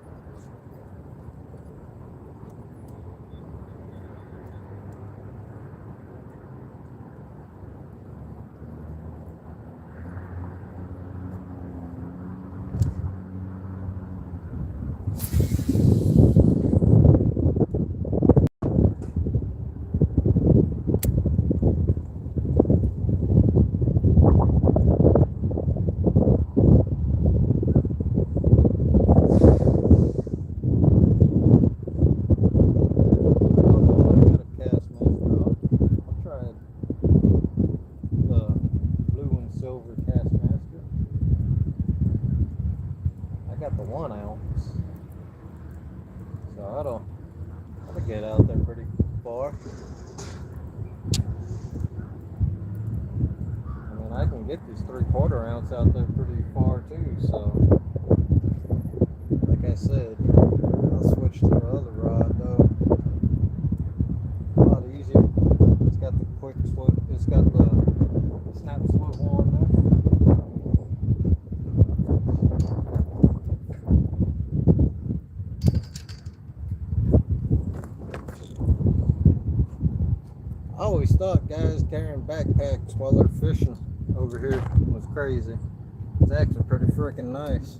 A: got the 1 ounce. So that'll get out there pretty far. I mean, I can get this 3/4 ounce out there pretty far too. So, like I said, I'll switch to the other rod though. A lot easier. It's got the quick slope. It's got the snap slope on there. I always thought guys carrying backpacks while they're fishing over here was crazy. It's actually pretty freaking nice.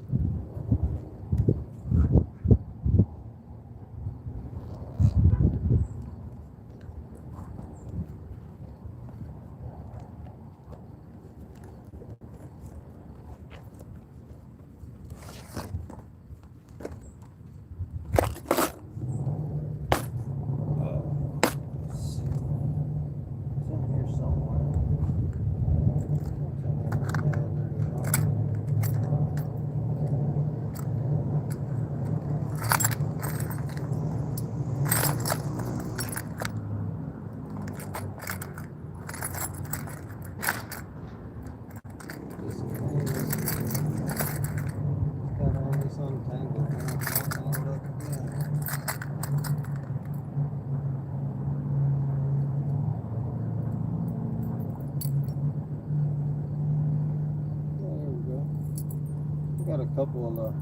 A: Got a couple of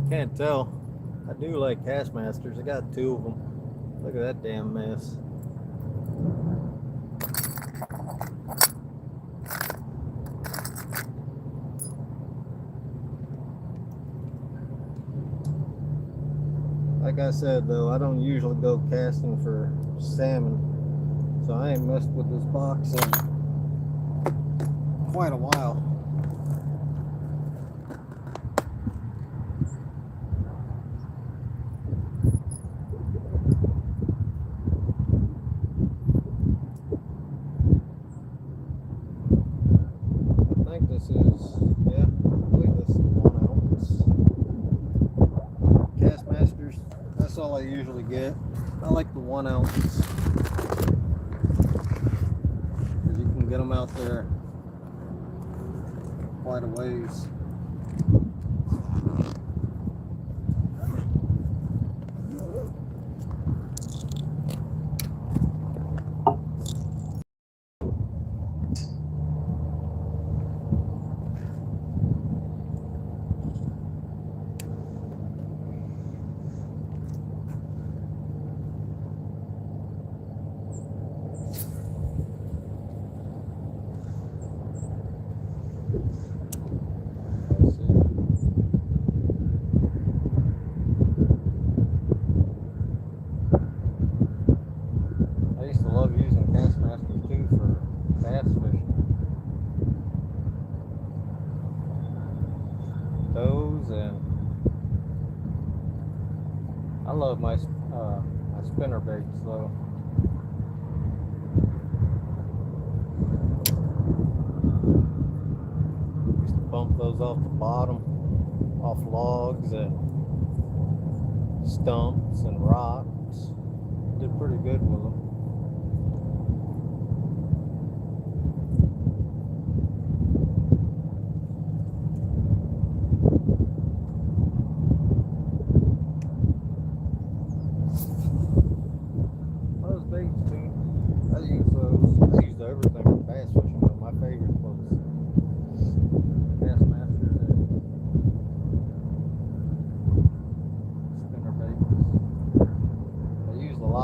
A: can't tell. I do like Castmasters. I got 2 of them. Look at that damn mess. Like I said though, I don't usually go casting for salmon, so I ain't messed with this box in quite a while. That's all I usually get. I like the 1 ounce because you can get them out there quite a ways. I love my spinner baits though. Used to bump those off the bottom, off logs and stumps and rocks. Did pretty good with them.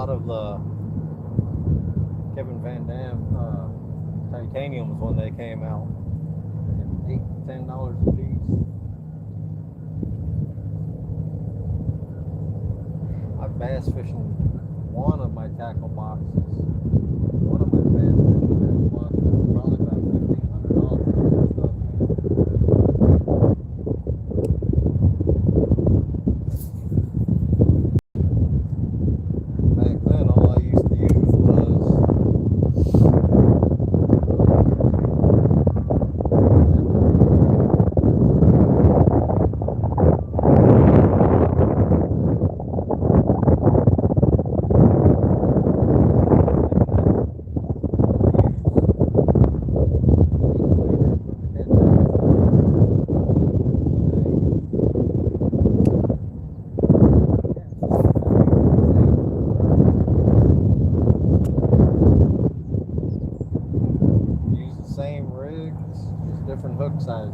A: Of the Kevin Van Dam titaniums when they came out, $8-10 a piece. I've bass fishing one of my tackle boxes. One of my bass fishing tackle boxes is probably about $1,500 different hook sizes.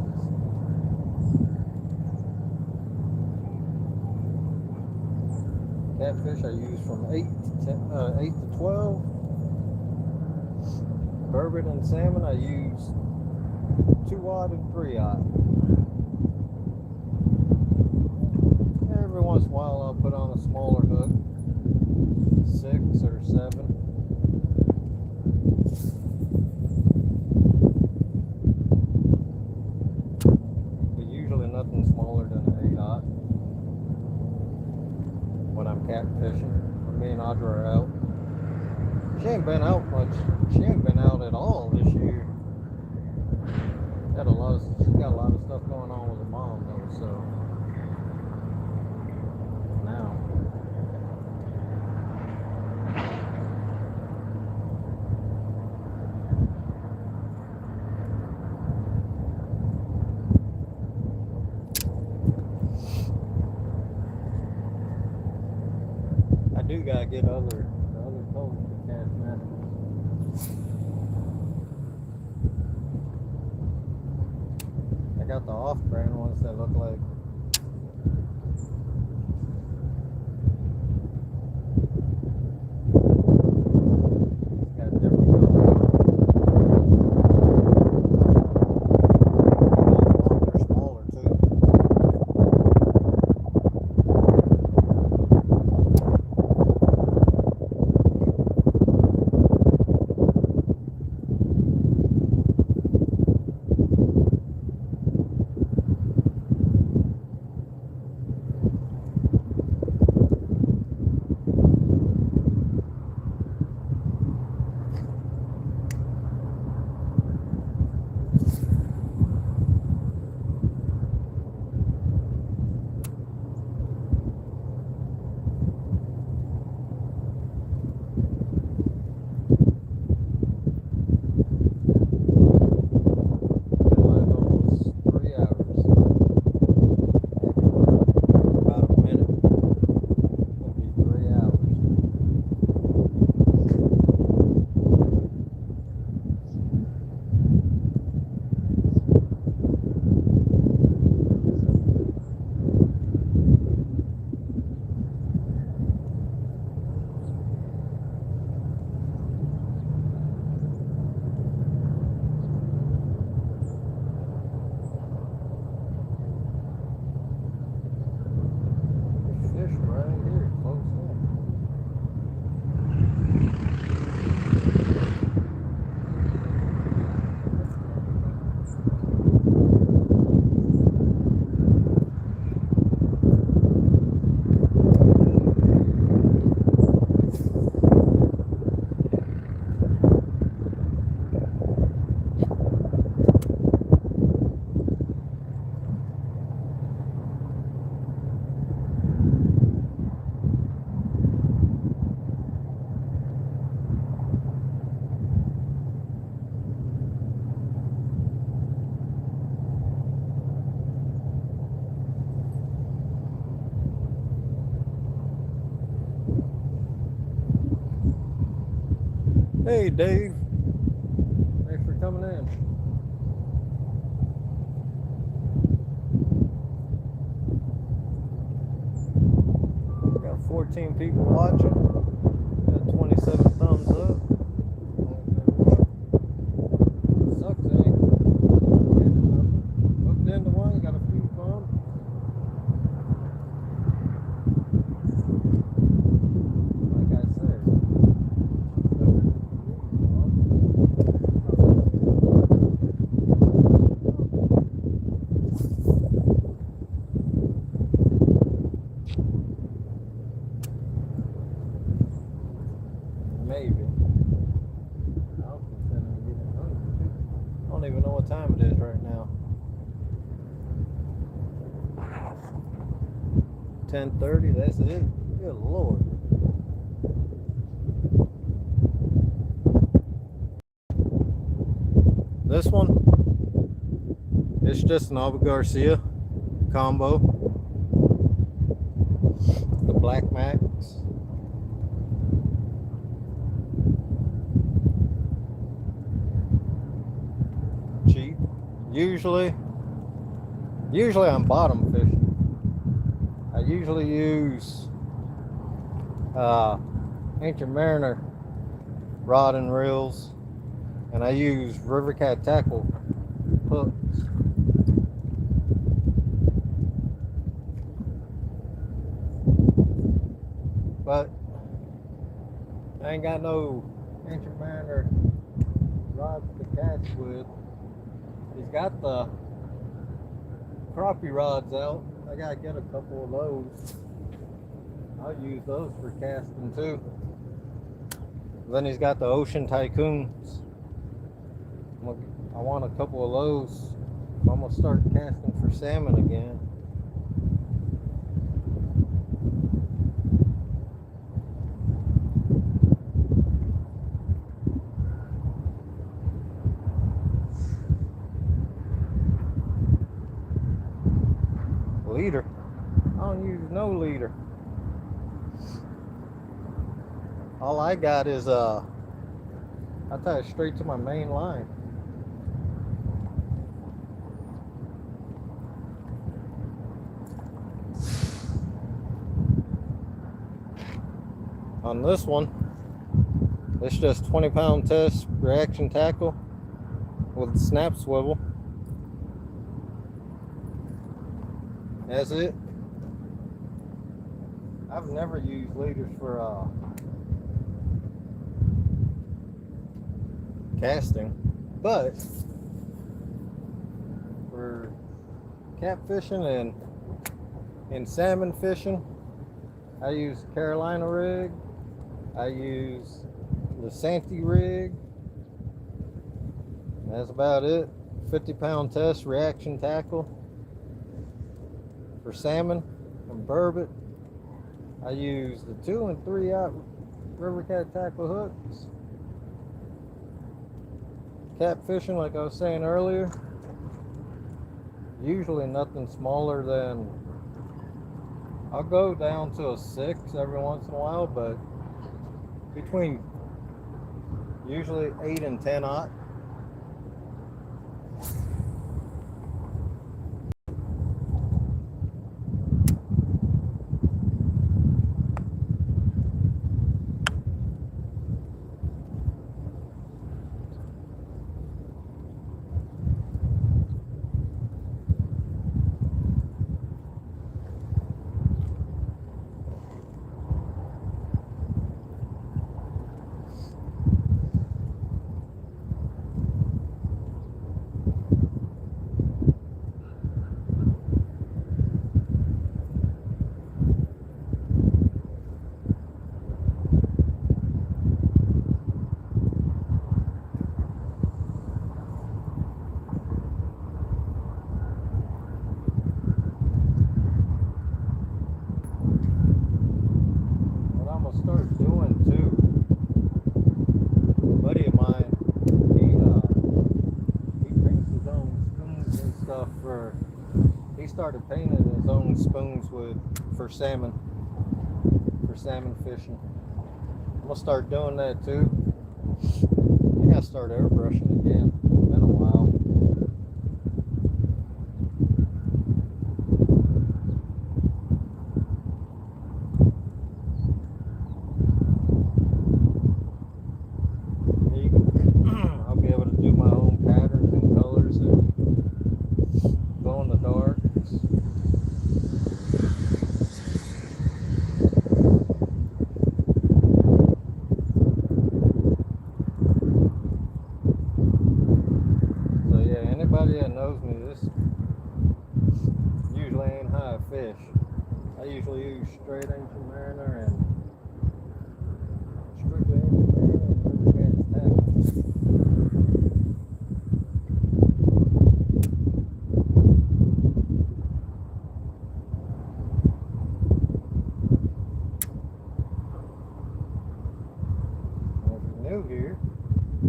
A: Catfish I use from 8 to 12. Burbot and salmon I use 2-aught and 3-aught. Every once in a while I'll put on a smaller hook, 6 or 7. But usually nothing smaller than an 8-aught when I'm catfishing. When me and Audra are out. She ain't been out much. She ain't been out at all this year. She's got a lot of stuff going on with her mom though, so now. I do gotta get the other colors to cast manacles. I got the off-brand ones that look like it's got different colors. They're smaller too. Hey Dave, thanks for coming in. Got 14 people watching, got 27 thumbs up. Sucks, eh? Hooked into one, got a few bumps. Like I said. Maybe. I was considering getting hungry too. I don't even know what time it is right now. 10:30, that's it. Good Lord. This one, it's just an Ava Garcia combo. The Black Max. Cheap, usually I'm bottom fishing. I usually use Ancient Mariner rod and reels, and I use River Cat tackle hooks. But I ain't got no Ancient Mariner rods to catch with. He's got the crappie rods out. I gotta get a couple of those. I'll use those for casting too. Then he's got the Ocean Tycoons. I want a couple of those. I'm gonna start casting for salmon again. Leader. I don't use no leader. All I got is I tie it straight to my main line. On this one, it's just 20-pound test reaction tackle with snap swivel. That's it. I've never used leaders for casting, but for catfishing and salmon fishing, I use Carolina rig. I use the Santee rig. That's about it. 50-pound test reaction tackle. For salmon and burbot, I use the 2 and 3 out River Cat tackle hooks. Catfishing, like I was saying earlier, usually nothing smaller than, I'll go down to a 6 every once in a while, but between usually 8 and 10 aught. Started painting his own spoons for salmon fishing. I'm gonna start doing that too. I gotta start airbrushing again. It's been a while. I'll be able to do my own patterns and colors and glow in the dark. Anybody that knows me, this usually ain't how I fish. I usually use straight Ancient Mariner and strictly Ancient Mariner and River Cat tackle. And if you're new here,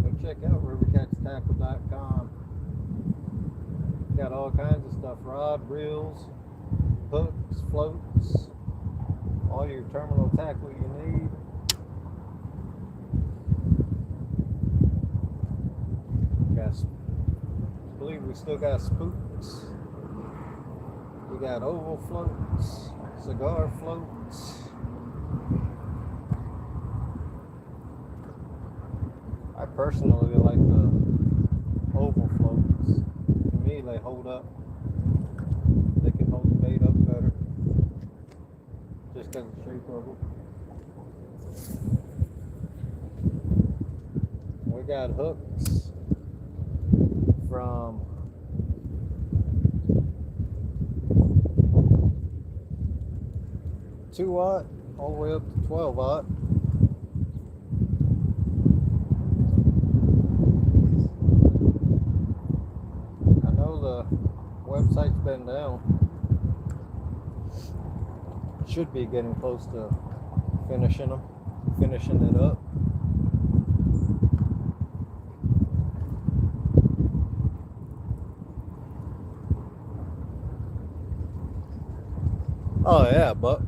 A: go check out rivercatstackle.com. Got all kinds of stuff, rod, reels, hooks, floats, all your terminal tackle you need. believe we still got spooks. We got oval floats, cigar floats. I personally like the oval floats. To me, they hold up. They can hold the bait up better. Just because of the shape of them. We got hooks from 2-aught all the way up to 12-aught. I know the website's been down. Should be getting close to finishing it up. Oh yeah, but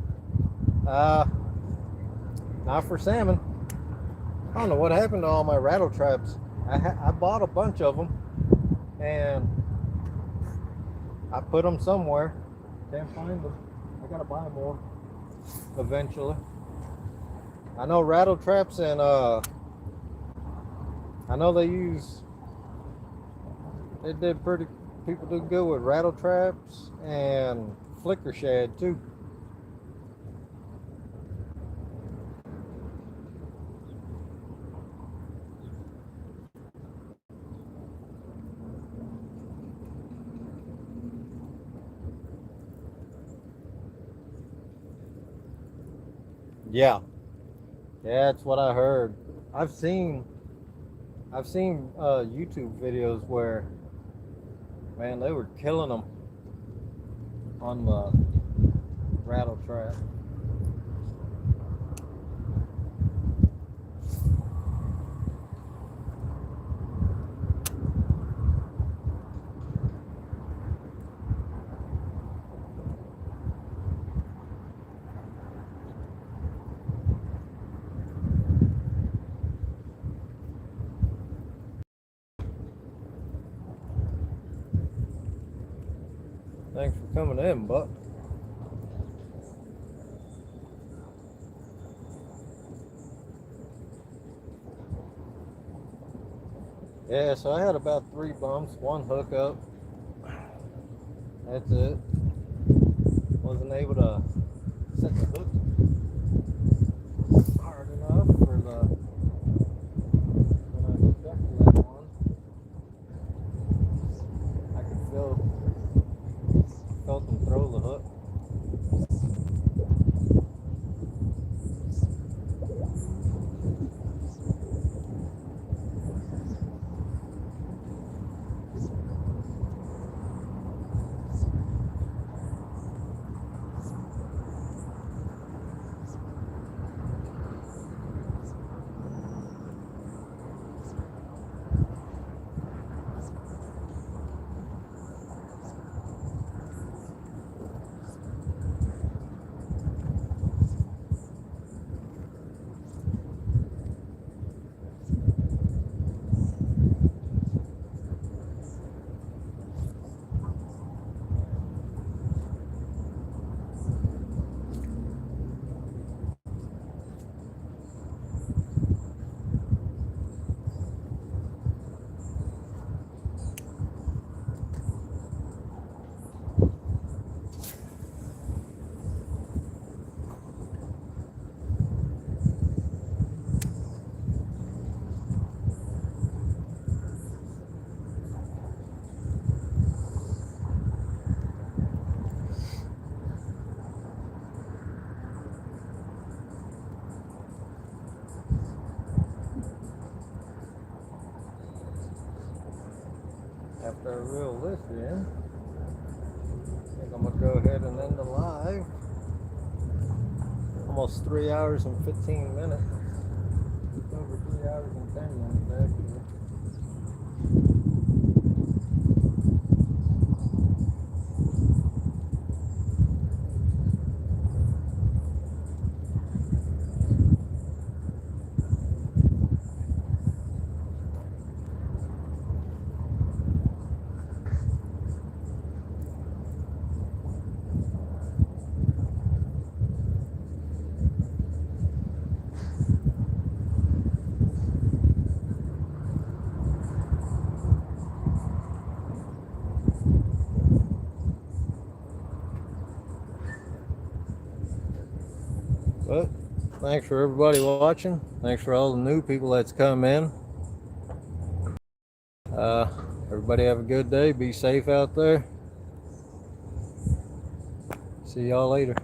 A: not for salmon. I don't know what happened to all my rattle traps. I bought a bunch of them and I put them somewhere. Can't find them. I gotta buy more eventually. I know rattle traps, and I know people do good with rattle traps and flicker shad too. Yeah, that's what I heard. I've seen YouTube videos where, man, they were killing them on the rattle trap. Thanks for coming in, Buck. Yeah, so I had about 3 bumps, 1 hookup. That's it. Wasn't able to set the hook hard enough for when I stuck that one. I could felt them throw the hook. After I reel this in, I think I'm going to go ahead and end the live. Almost 3 hours and 15 minutes. It's over 3 hours and 10 minutes actually. thanks for everybody watching. Thanks for all the new people that's come in. Everybody have a good day. Be safe out there. See y'all later.